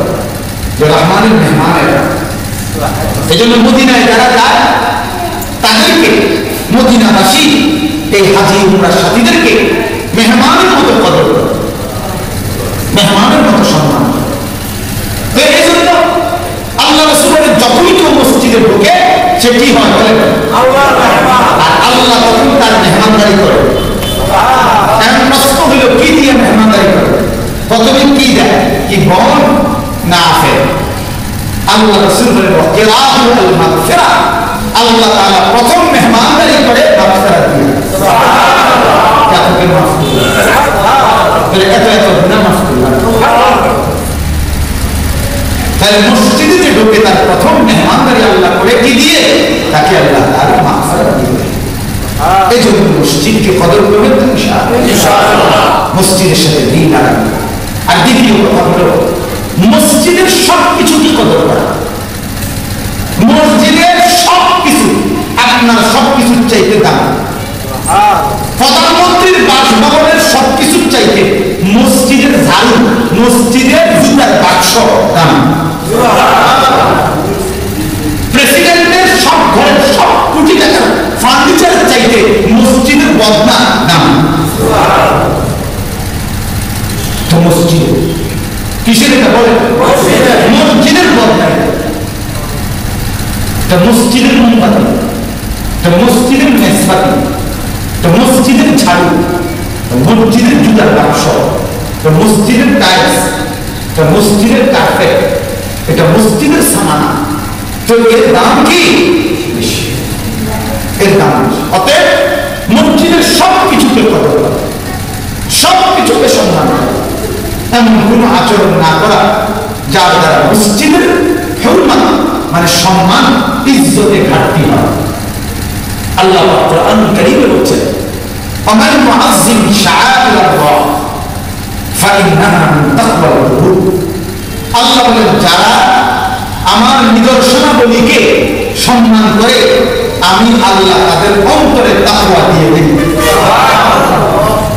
A: যে রহমানের মেহমান এরা। এই জন্য মদিনায় যারা যায় তাদেরকে মদিনাবাসী এই হাজী উমরার সাথীদেরকে মেহমানের মতো কদর করে, মেহমানের মতো সম্মান করে। এই জন্য আল্লাহ রাসূলের যখনই কেউ মসজিদে ঢোকে সে কি হয় বলেন? আল্লাহর মেহমান। আর আল্লাহ তখন তার মেহমানদারি করে। এখন প্রশ্ন হলো কি দিয়ে মেহমানদারি করে? প্রথমে কি দেয়? কি বন না আফের? আল্লাহ রাসূল বলেন কিরাতুল মাগফিরা, আল্লাহ তাআলা প্রথম মেহমানদারি করে মাগফিরা দিয়ে। সুবহানাল্লাহ। কাকে মাফ করে? বলে এত এত গুনাহ মাফ করে। তাহলে মসজিদে যে ঢোকে তার প্রথম মেহমানদারি আল্লাহ করে কি দিয়ে? তাকে আল্লাহ তাআলা মাগফিরা দিয়ে। এই জন্য মসজিদকে কদর করবেন তো ইনশাআল্লাহ। মসজিদের সাথে দিন লাগাবেন। আর দ্বিতীয় কথা হলো মসজিদের সব কিছুকে কদর করা। মসজিদের সব কিছু আপনার সবকিছুর চাইতে দাম। প্রধানমন্ত্রীর বাসভবনের সবকিছুর চাইতে মসজিদের ঝাড়ু, মসজিদের জুতার বাক্স দাম। প্রেসিডেন্টের সব ঘরের সব কোটি টাকার ফার্নিচার চাইতে মসজিদের বদনা দাম। তো মসজিদ কিসের এটা বলে? মসজিদের বদনা, মসজিদের মোমবাতি, মসজিদের মেসবাতি, মসজিদের ঝাড়ু, মসজিদের জুতার বাক্স, মসজিদের টাইলস, মসজিদের কার্পেট, এটা মসজিদের সামানা। তো এর দাম কি? এর দাম। অতএব মসজিদের সবকিছুকে কদর করা, সবকিছুকে সম্মান করা, এমন কোনো আচরণ না করা যার দ্বারা মসজিদের হুরমাত মানে সম্মান ইজ্জতে ঘাটতি হয়। আল্লাহ কোরআন কারীমে বলেছেন, "ওমান মুআজ্জিম শাআইরাল্লাহ ফাইন্নাহা মিন তাকওয়াল কুলুব।" আল্লাহ বলেন, যারা আমার নিদর্শনাবলীকে সম্মান করে আমি আল্লাহ তাদের অন্তরে তাকওয়া দিয়ে দেই।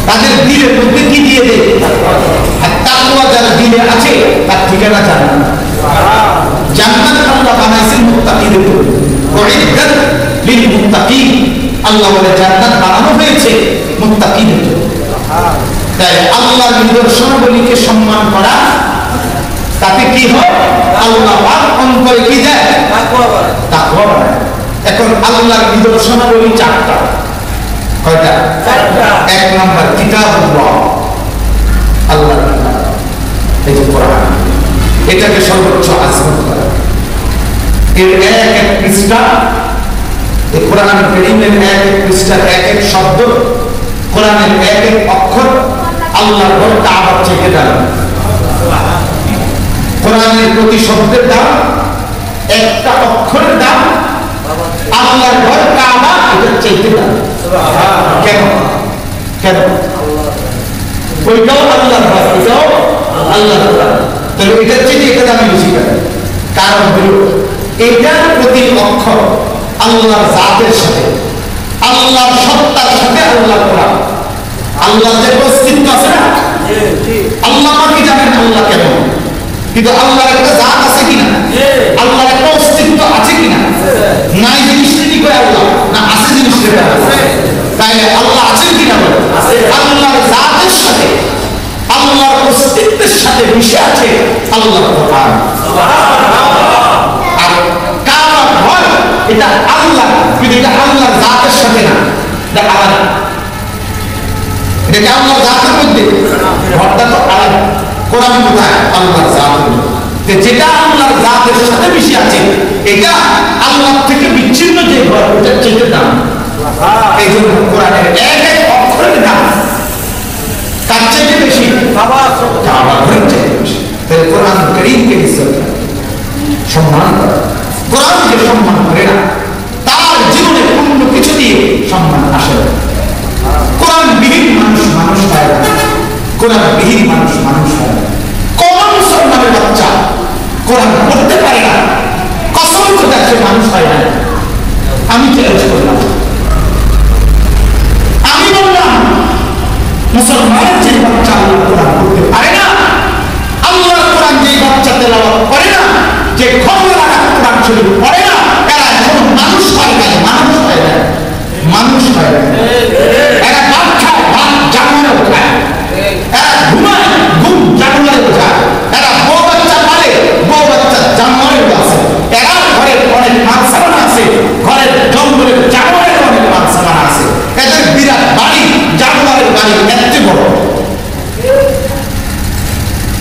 A: তাদের দিলের মধ্যে কি দিয়ে দেই? আর তাকওয়া যার দিলে আছে তার ঠিকানা জান্নাত। জান্নাত আল্লাহ বানাইছেন মুত্তাকিদের জন্য। উইদ্দাত লিল মুত্তাকিন, আল্লাহ বলে জান্নাত বানানো হয়েছে মুত্তাকিদের জন্য। তাই আল্লাহর নিদর্শনাবলীকে সম্মান করা, তাতে কি হয়? আল্লাহ পাক অন্তরে কি দেয়? তাকওয়া বানায়। এখন আল্লাহর নিদর্শনাবলী চারটা। কয়টা? চারটা। এক নাম্বার কিতাবুল্লাহ, আল্লাহর কিতাব, এই যে কোরআন, এটাকে সর্বোচ্চ আজমত করা। এর এক এক পৃষ্ঠা, এই কোরআন কারীমের এক এক পৃষ্ঠার এক এক শব্দ, কোরআনের এক এক অক্ষর আল্লাহর ঘর কাবার থেকে দাঁড়ানো। কোরআনের প্রতি শব্দের দাম, একটা অক্ষরের দাম আল্লাহর ঘর কাবা এটার চাইতে দাম। কেন? কেন? ওইটাও আল্লাহর ঘর, এটাও আল্লাহর ঘর, তাহলে এটার চাইতে এটা দামি বেশি কেন? কারণ হলো এটার প্রতি অক্ষর আল্লাহর জাতের সাথে, আল্লাহর সত্তার সাথে আল্লাহর কোরআন, আল্লাহর যে অস্তিত্ব আছে না, আল্লাহ কি জানেন আল্লাহ কেমন, কিন্তু আল্লাহর একটা জাত আছে কিনা, আল্লাহর একটা অস্তিত্ব আছে কিনা, নাই জিনিসটা কি করে আল্লাহ, না আছে জিনিসটা আছে, তাই আল্লাহ আছেন কিনা বলে আল্লাহর জাতের সাথে আল্লাহর অস্তিত্বের সাথে মিশে আছে আল্লাহর কোরআন। আর কাবা ঘর এটা আল্লাহ, কিন্তু এটা আল্লাহর জাতের সাথে না, এটা আলাদা। এটা আল্লাহর জাতের মধ্যে, ঘরটা তো আলাদা। কোরআন কোথায়? আল্লাহর জাতের মধ্যে। যেটা আল্লাহর জাতের সাথে মিশে আছে এটা আল্লাহ থেকে বিচ্ছিন্ন যে ঘর, ওটার চেয়ে দাম। এই জন্য কোরআনের এক এক অক্ষরের দাম তার চেয়ে বেশি, কাবা ঘরের চেয়ে বেশি। তাই কোরআন কারীমকে ইজ্জত করা, সম্মান করা। কোরআনকে সম্মান করে না তার জীবনে অন্য কিছু দিয়ে সম্মান আসে না। কোরআনবিহীন মানুষ মানুষ হয় না, কোরআনবিহীন মানুষ মানুষ হয় না। কোন মুসলমানের বাচ্চা কোরআন পড়তে পারে না, কসম করে সে মানুষ হয় না। আমি চ্যালেঞ্জ করলাম, আমি বললাম মুসলমানের যে বাচ্চা আল্লাহ কোরআন পড়তে পারে না, আল্লাহর কোরআন যে বাচ্চা তেলাওয়াত করে না, যে খবর কোরআন শরীফ পড়ে না, এরা এখন মানুষ হয় না, মানুষ হয় না, মানুষ হয় না। এরা ভাত খায়, ভাত জানুয়ারে খায়, এরা ঘুমায়, ঘুম জানুয়ারে খায়, এরা বউ বাচ্চা পালে, বউ বাচ্চা জানুয়ারে আছে, এরা ঘরের অনেক মাল সামান আছে, ঘরের জঙ্গলের জানুয়ারের অনেক মাল সামান আছে, এদের বিরাট বাড়ি, জানুয়ারের বাড়ি এত বড়।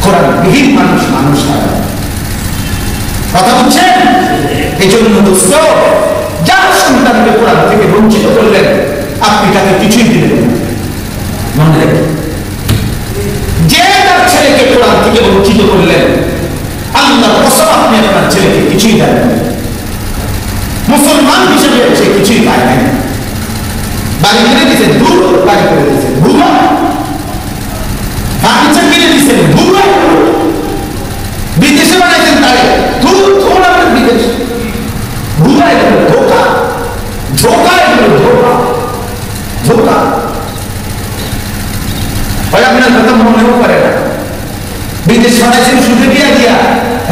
A: কোরআনবিহীন মানুষ মানুষ হয় না। কথা বুঝছেন? এই জন্য দোস্ত, যার সন্তানকে কোরআন থেকে বঞ্চিত করলেন আপনি তাকে কিছুই দিলেন না। মনে রাখবেন, যে তার ছেলেকে কোরআন থেকে বঞ্চিত করলেন আল্লাহর কসম আপনি আপনার ছেলেকে কিছুই দেন না। মুসলমান হিসেবে সে কিছুই পায় না। বাড়ি কিনে দিয়েছেন, দূর বাড়ি করে দিয়েছেন, ভুয়া ফার্নিচার কিনে দিয়েছেন, ভুয়া বিদেশে বানাইছেন, তারে দূর বিদেশ ভুয়া, ধোকা বিদেশ পাঠাইছেন শুধু দিয়া দিয়া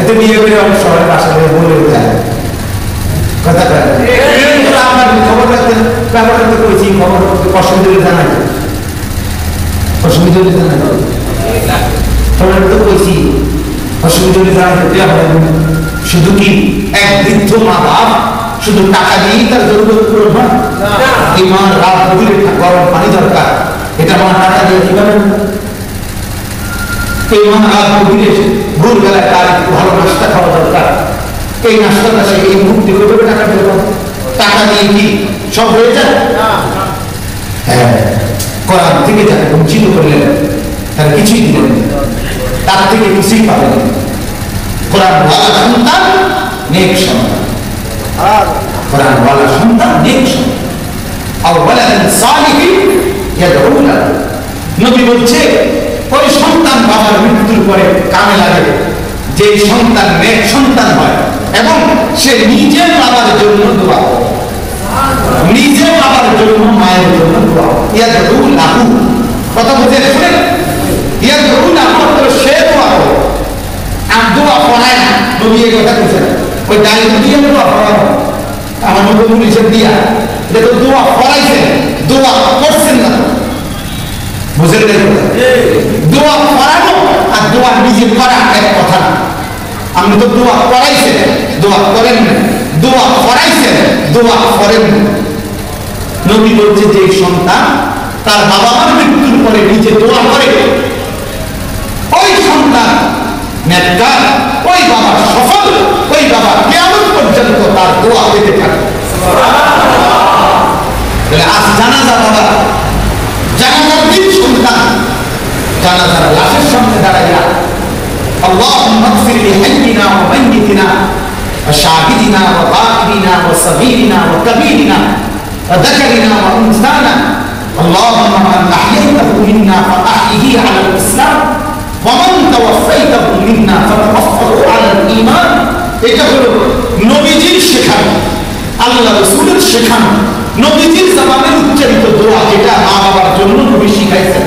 A: এত বিয়ে করে অনেক শহরের বাসা বলে উঠায় কথা কয় আমার খবর রাখতে ব্যবহার করতে করেছি খবর অসুবিধা জানাই অসুবিধা জানাই খবর তো করেছি অসুবিধা জানাতে হবে শুধু কি এক বৃদ্ধ মা বাপ শুধু টাকা দিয়েই তার জরুরত পূরণ হয় এই মা রাত গভীরে গরম পানি দরকার এটা মা টাকা দিয়ে কিভাবে এই মা রাত গভীরে ভোরবেলায় তার একটু ভালো নাস্তা খাওয়া দরকার এই নাস্তাটা সে এই মুহূর্তে কোথাও টাকা দেব টাকা দিয়ে কি সব হয়ে যায় হ্যাঁ কোরআন থেকে যাকে বঞ্চিত করলেন তার কিছুই দিলেন তার থেকে কিছুই পাবেন কোরআন ওয়ালা সন্তান নেক সন্তান কোরআন ওয়ালা সন্তান নেক সন্তান আর ওয়ালাদিন সালিহিন ইয়াদউ লাহু নবী বলছে ওই সন্তান বাবার মৃত্যুর পরে কামে লাগে যে সন্তান নেক সন্তান হয় এবং সে নিজের বাবার জন্য দোয়া করে নিজের বাবার জন্য মায়ের জন্য দোয়া ইয়াদউ লাহু কথা বুঝে শুনেন ইয়াদউ লাহু তো সে দোয়া করে আর দোয়া পড়ায় না নবী এই কথা বলছেন ওই ডাইল দিয়ে দোয়া পড়ায় আমার নবী বলেছেন দিয়া এটা তো দোয়া পড়াইছে দোয়া করছেন না বুঝলেন দোয়া পড়ানো আর দোয়া নিজে করা এক কথা না আপনি তো দোয়া পড়াইছেন দোয়া করেন না দোয়া পড়াইছেন দোয়া করেন না নবী বলছে যে সন্তান তার বাবা মার মৃত্যুর পরে নিজে দোয়া করে ওই সন্তান নেককার ওই বাবা সফল ওই বাবা কিয়ামত পর্যন্ত তার দোয়া পেতে থাকে আজ জানাজা বাবা জানাজার দিন সন্তান জানাজার লাশের সামনে দাঁড়াইয়া আল্লাহুম্মা ইগফির লিহাইয়িনা ওয়া মাইয়িতিনা ওয়া শাহিদিনা ওয়া গায়বিনা ওয়া সাগীরিনা ওয়া কাবীরিনা ওয়া যাকারিনা ওয়া উনসানা اللهم من أحييته منا فأحيه على الإسلام ومن توفيته منا فتوفه على الإيمان এটা হলো নবীজির শেখানো আল্লাহ রাসূলের শেখানো নবীজির জবানে উচ্চারিত দোয়া যেটা মা বাবার জন্য নবী শিখাইছেন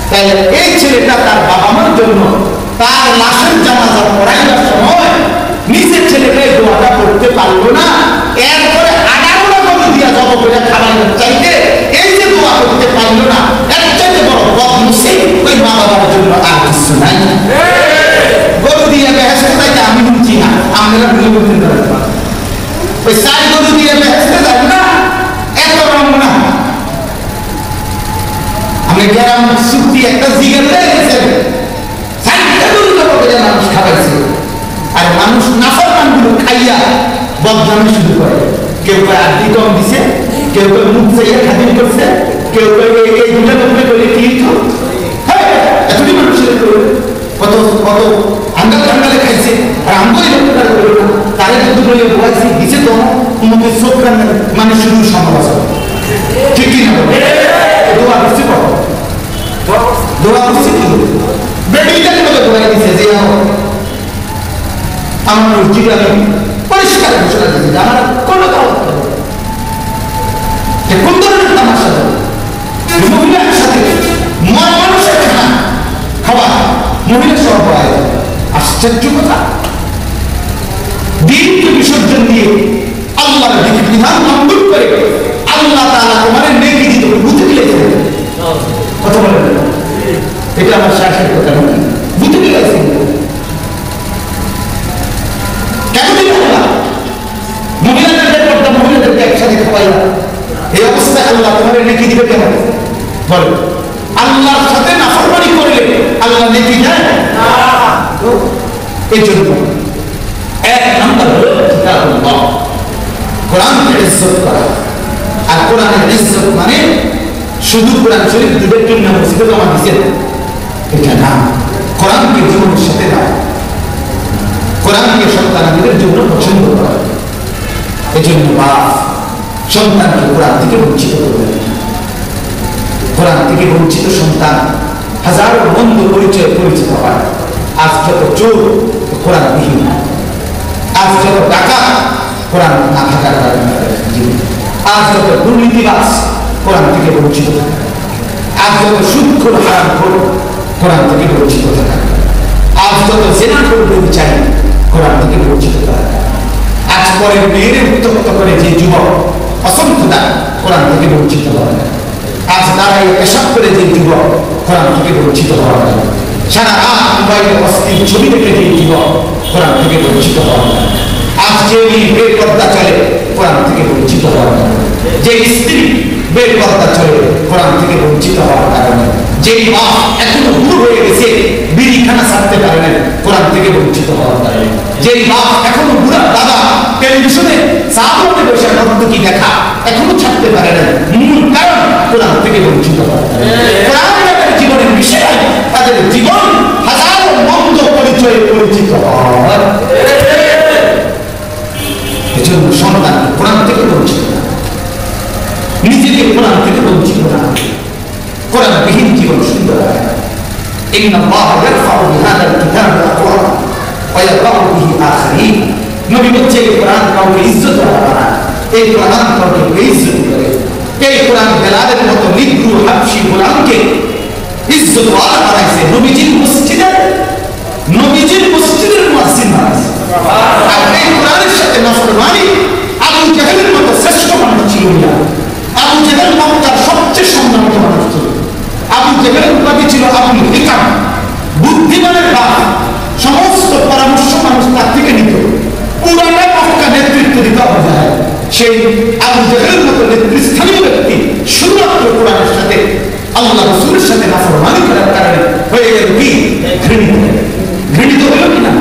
A: তাই এই ছেলেটা তার বাবা মার জন্য তার লাশের জানাজা পড়াইবার সময় নিজের ছেলেটা এই দোয়াটা করতে পারলো না এরপরে 18টা গরু দিয়া জব করে খাওয়ানোর চাইতে এই যে দোয়া করতে পারলো না এর চাইতে বড় বদনসিব ওই মা বাবার জন্য আর কিছু নাই গরু দিয়ে বেহেশতে যাইতে আমি বুঝছি না আপনারা ভুলে বলতে পারেন ওই সাই গরু দিয়ে বেহেশতে যাবে না এত রঙ না আমি গ্রাম সুক্তি একটা জিগার হয়ে গেছে সাইডটা গরু করে মানুষ খাওয়াইছে আর মানুষ নাফরমানগুলো খাইয়া বদনামি শুরু করে কেউ কয় আদি কম দিছে কেউ কয় মুখ চাইয়া খাদিম করছে কেউ কয় এই দুটা লোকে বলে কি তো এতটি মানুষের কত কত আন্দাজ ঠান্ডালে খাইছে আর আমগো এই লোকটা করে না তারে যদি বলে বলাইছি দিছে তো মুখে চোখ মানে শুরু সম্ভব আছে ঠিক কি না দোয়া করছি কত দোয়া করছি কি বেডিটা বলে বলাই দিছে যে আমার মসজিদে আমি পরিষ্কার ঘোষণা দিয়েছি আমার কোনো দাওয়াত কোন ধরনের তামাশা মহিলার সাথে মানুষের খাওয়া মহিলা সহ হয় আশ্চর্য কথা দিনকে বিসর্জন দিয়ে আল্লাহর বিধান লঙ্ঘন করে আল্লাহ তাআলা তোমার নেকি দিতে বুঝে দিয়েছেন কথা বলেন এটা আমার শাসের কথা নয় বুঝে দিয়েছেন মহিলাদেরকে একসাথে খাওয়াইলা এই অবস্থায় আল্লাহ তোমার নেকি দিবে কেন বল আল্লাহর সাথে নাফরমানি করলে আল্লাহ নেকি দেয় এই জন্য এক নাম্বার হলো কিতাবুল্লাহ কোরআনকে ইজ্জত করা আর কোরআনের ইজ্জত মানে শুধু কোরআন শরীফ দুধের জন্য মসজিদে জমা দিয়েছেন এটা না কোরআনকে জীবনের সাথে দাও কোরআনকে সন্তানদের জন্য পছন্দ করা এই জন্য বাপ সন্তানকে কোরআন থেকে বঞ্চিত করবেন কোরআন থেকে বঞ্চিত সন্তান হাজারো বন্ধ পরিচিত হয় আজ যত চোর কোরআন বিহীন আজ যত ডাকাত কোরআন না থাকার কারণে আজ যত দুর্নীতিবাজ কোরআন থেকে বঞ্চিত থাকে আজ যত সুদখোর হারামখোর কোরআন থেকে বঞ্চিত থাকে জেনা করতে চাই, কোরআন থেকে বঞ্চিত করা। আজ পরে মেয়েরে উত্তপ্ত করে যে যুবক অসংখ্যতা, কোরআন থেকে বঞ্চিত হওয়া। আজ দাঁড়াই পেশাব করে যে যুবক, কোরআন থেকে বঞ্চিত হওয়া। সারা রাত মোবাইলে অস্থির ছবি দেখে যে যুবক, কোরআন থেকে বঞ্চিত হওয়া। আজ যে মেয়ে বেপর্দা চলে, কোরআন থেকে বঞ্চিত হওয়া। যে স্ত্রী বেপর্দা চলে, কোরআন থেকে বঞ্চিত হওয়ার কারণে। যে মা এখনো বুড়ো হয়ে গেছে, বিড়িখানা ছাড়তে পারে না, কোরআন থেকে বঞ্চিত হওয়ার কারণে। যে মা এখনো বুড়া দাদা টেলিভিশনে সাহায্যে বসে নর্তকী দেখা এখনো ছাড়তে পারে না, মূল কারণ কোরআন থেকে বঞ্চিত হওয়ার কারণে। কোরআন তাদের জীবনের বিষয়, তাদের জীবন হাজারো মন্দ পরিচয়ে পরিচিত হয়। এজন্য সন্তান কোরআন থেকে বঞ্চিত না, নিজেকে কোরআন থেকে বঞ্চিত না, কোরআন বিহীন জীবন সুন্দর হয়। ইন্নাল্লাহ ইয়ারফাউ বিহাদাল কিতাব আকওয়াম ওয়া ইয়াদাউ বিহি আখারিন। নবী বলছে এই কোরআন কাউকে ইজ্জত দেওয়া না, এই কোরআন কাউকে বেইজ্জত করে। এই কোরআন বেলালের মতো নিগ্রু হাবশী গোলামকে ইজ্জতওয়ালা বানাইছে। নবীজির মসজিদের মুয়াজ্জিন বানাইছে। আর এই কোরআনের সাথে নাফরমানি আবু জাহেলের মতো শ্রেষ্ঠ মানুষ ছিল না। আবু জাহেল মক্কার সবচেয়ে সম্মানিত মানুষ ছিল। আবু জাহেলের উপাধি ছিল আবুল হিকাম, বুদ্ধিমানের বাপ। সমস্ত পরামর্শ মানুষ তার থেকে নিত। পুরানা মক্কা নেতৃত্ব দিত আবু জাহেল। সেই আবু জাহেলের মতো নেতৃস্থানীয় ব্যক্তি শুধুমাত্র কোরআনের সাথে আল্লাহ রাসূলের সাথে নাফরমানি করার কারণে হয়ে গেল কি ঘৃণিত। ঘৃণিত হলো কিনা?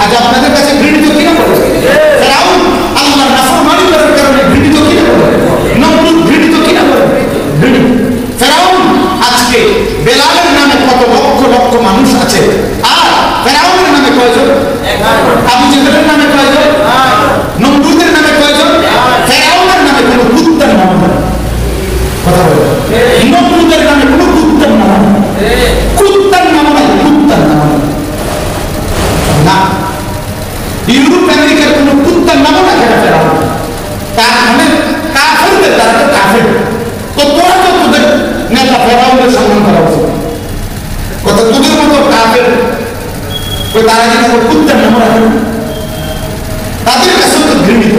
A: আজ আপনাদের কাছে ঘৃণিত কিনা বলে? ফেরাউন আল্লাহর নাফরমানি করার কারণে ঘৃণিত কিনা বলে? নমরুদ ঘৃণিত কিনা বলে? ঘৃণিত। ফেরাউন আজকে বেলালের নামে কত লক্ষ লক্ষ মানুষ আছে, আর ফেরাউনের নামে কয়জন? আবু জাহেলের নামে কয়জন? নমরুদের নামে কয়জন? ফেরাউনের নামে কোনো কুত্তার নাম না। কথা বলে নমরুদের নামে কোনো কুত্তার নাম না। কুত্তার নাম নাই, কুত্তার নাম না। ইউরোপ আমেরিকার কোনো কুত্তার নাম না কেন ফেরাউন? তার মানে কাফেরদের, তারা তো কাফের। তো তোরা তো তোদের নেতা ফেরাউনের সম্মান করা উচিত। কত তোদের মতো কাফের ওই তারা যদি কুত্তার নাম রাখেন, তাদের কাছে তো ঘৃণিত।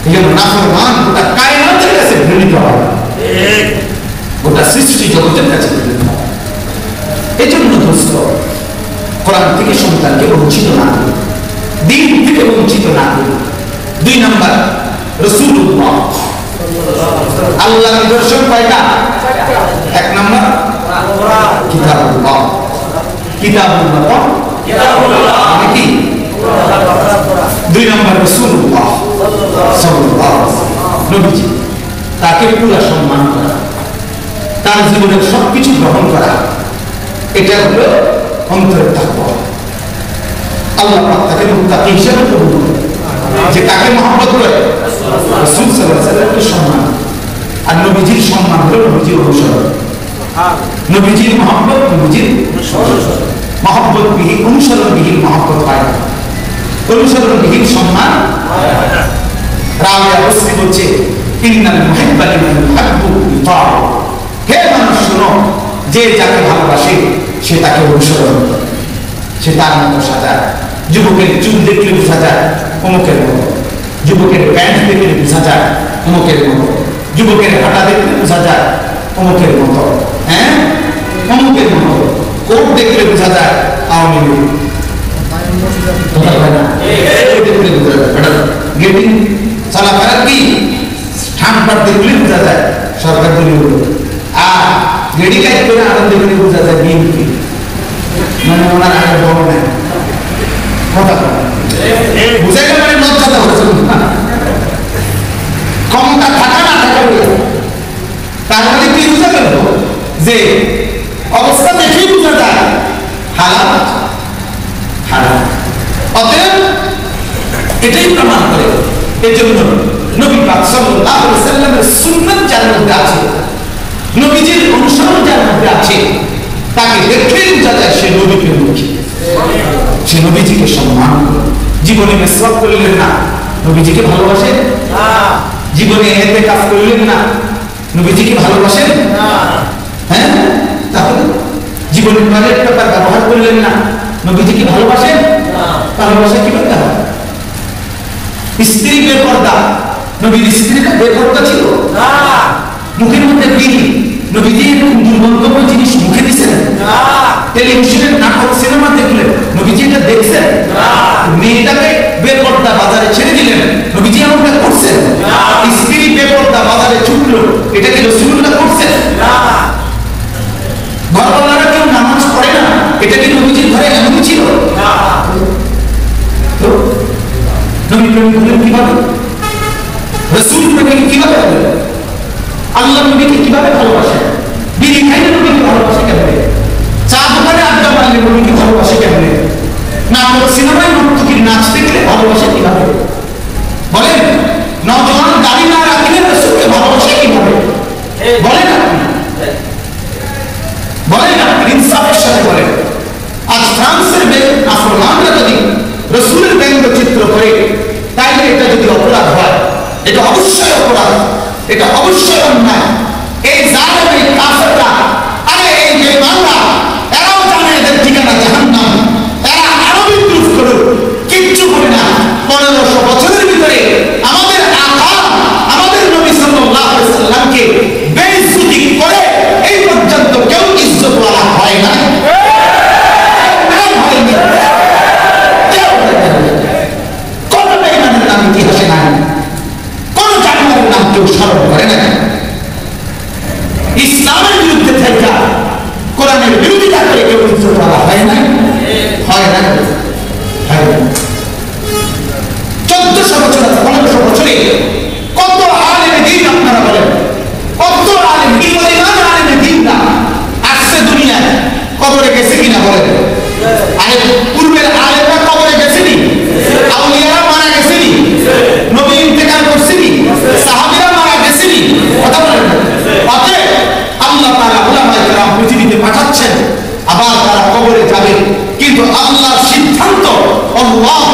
A: এই জন্য নাফরমান গোটা কায়নাতের কাছে ঘৃণিত হয়, গোটা সৃষ্টি জগতের কাছে ঘৃণিত হয়। এই জন্য দোস্ত, কোরআন থেকে সন্তানকে বঞ্চিত না করি, দিন থেকে বঞ্চিত না করি। 2 নাম্বার, রাসূলুল্লাহ আল্লাহ নিদর্শন কয়টা? 1 নাম্বার কিতাবুল্লাহ। কিতাবুল্লাহ মানে কি? 2 নাম্বার রাসূলুল্লাহ সাল্লাল্লাহু আলাইহি ওয়াসাল্লাম, নবীজি। তাকে পুরো সম্মান করা, তার জীবনের সবকিছু গ্রহণ করা, এটা হলো অন্তরের তাকওয়া। আল্লাহ পাক তাকে মুত্তাকি হিসেবে কবুল করেন। যে কাকে মহব্বত করে? রাসূল সাল্লাল্লাহু আলাইহি ওয়াসাল্লামের সম্মান। আর নবীজির সম্মান হলো নবীজির অনুসরণ। নবীজির মহব্বত, নবীজির মহব্বত বিহীন, অনুসরণ বিহীন মহব্বত হয় না, অনুসরণ বিহীন সম্মান হয় না। রাবিয়া বসরি বলছে, ইন্নাল মুহিব্বা লিমান ইউহিব্বু ইউতাউ। হে মানুষ শোনো, যে যাকে ভালোবাসে সে তাকে অনুসরণ করে, সে তার মতো সাজায়। যুবকের চুল দেখলে বোঝা যায় অমুকের মতো, যুবকের প্যান্ট দেখলে বোঝা যায় অমুকের মতো, যুবকের হাঁটা দেখলে বোঝা যায় অমুকের মতো। হ্যাঁ, অমুকের মতো। কোট দেখলে বোঝা যায় আওয়ামী লীগ। কথা হয় না? দেখলে বোঝা যায় গেটিং চলাফেরা কি ঠান্ডার দেখলে বোঝা যায় সরকার দলীয়। আর গেড়ি লাইট করে আনন্দ দেখলে বোঝা যায় বিএনপি, মানে ওনার আগে বড় নেই। কথা বুঝাই গেল, মানে লজ্জাটা হয়েছে ক্ষমতা থাকা না থাকা। তার মানে কি বুঝা গেল? যে অবস্থা দেখেই বোঝা যায় হালাল হারাম। অতএব এটাই প্রমাণ করে। এই জন্য নবী পাক সাল্লাল্লাহু আলাইহি ওয়াসাল্লামের সুন্নাত যার মধ্যে আছে, নবীজির অনুসরণ যার মধ্যে আছে, তাকে দেখলেই বোঝা যায় সে নবীকে মুখী, সে নবীজিকে সম্মান করে। জীবনে মিসওয়াক করলেন না, নবীজিকে ভালোবাসেন? জীবনে ইতিকাফ করলেন না, নবীজিকে ভালোবাসেন? হ্যাঁ, তাহলে জীবনে টয়লেট পেপার ব্যবহার করলেন না, নবীজি কি ভালোবাসেন? ভালোবাসা কিভাবে হয়? স্ত্রী বেপর্দা, নবীর স্ত্রীটা বেপর্দা ছিল না। মুখের মধ্যে বিড়ি, নবীজি এরকম দুর্গন্ধময় জিনিস মুখে দিয়েছেন না। টেলিভিশনের নাটক সিনেমা দেখলেন, নবীজি এটা দেখছেন না। মেয়েটাকে বেপর্দা বাজারে ছেড়ে দিলেন, নবীজি এমনটা করছেন না। স্ত্রী বেপর্দা বাজারে ছুটলো, এটা কি রাসূলুল্লাহ করছেন না। ঘরওয়ালারা কেউ নামাজ পড়ে না, এটা কি নবীজির ঘরে এমন ছিল না। তো নবী প্রেম করলেন কিভাবে? রাসূল প্রেম কিভাবে হবে? আল্লাহ নবীকে কিভাবে ভালোবাসেন? বিড়ি খাইলে নবীকে ভালোবাসে কেমনে? চা দোকানে আড্ডা মারলে নবীকে ভালোবাসে কেমনে? নাটক সিনেমায় নর্তকীর নাচ দেখলে ভালোবাসে কিভাবে? বলেন, নওজোয়ান দাড়ি না রাখলে রাসূলকে ভালোবাসে কিভাবে? বলেন আপনি, বলেন আপনি ইনসাফের সাথে বলেন। আজ ফ্রান্সের আফ্রোমানরা যদি রাসূলের ব্যঙ্গচিত্র করে, তাইলে এটা যদি অপরাধ হয়, এটা অবশ্যই অপরাধ, এটা অবশ্যই অন্যায়। এই জালেম, এই কাফেররা, আরে এই বেঈমানরা, এরাও জানে এদের ঠিকানা জাহান্নাম। এরা আরো বিদ্রুপ করুক, কিচ্ছু করে না। 1500 বছরের ভিতরে আমাদের আকা, আমাদের নবী সাল্লাল্লাহু আলাইহি ওয়াসাল্লামকে বেইজ্জতি করে এই পর্যন্ত কেউ ইজ্জত ওয়ালা হয় না। কোন বেঈমানের নাম ইতিহাসে নাই, কোন জানোয়ারের নাম কেউ স্মরণ করে না। ইসলামের বিরুদ্ধে থেকে কোরআনের বিরোধিতা করে কেউ ইজ্জত ওয়ালা হয় না, হয় না, হয় না। 1400 বছর, 1500 বছরে কত আলেম দ্বীন আপনারা বলেন, কত আলেম, কি পরিমাণ আলেম দ্বীনরা আসছে দুনিয়ায়, কবরে গেছে কিনা বলেন? আরে পূর্বের আলেমরা কবরে গেছেনি? আউলিয়ারা মারা গেছেনি? নবী ইন্তেকাল করছেনি? সাহাবীরা মারা গেছেনি? কথা বলেন। অতএব আল্লাহ তাআলা উলামায়ে কেরাম পৃথিবীতে পাঠাচ্ছেন, আবার তারা কবরে যাবে, কিন্তু আল্লাহর সিদ্ধান্ত, আল্লাহু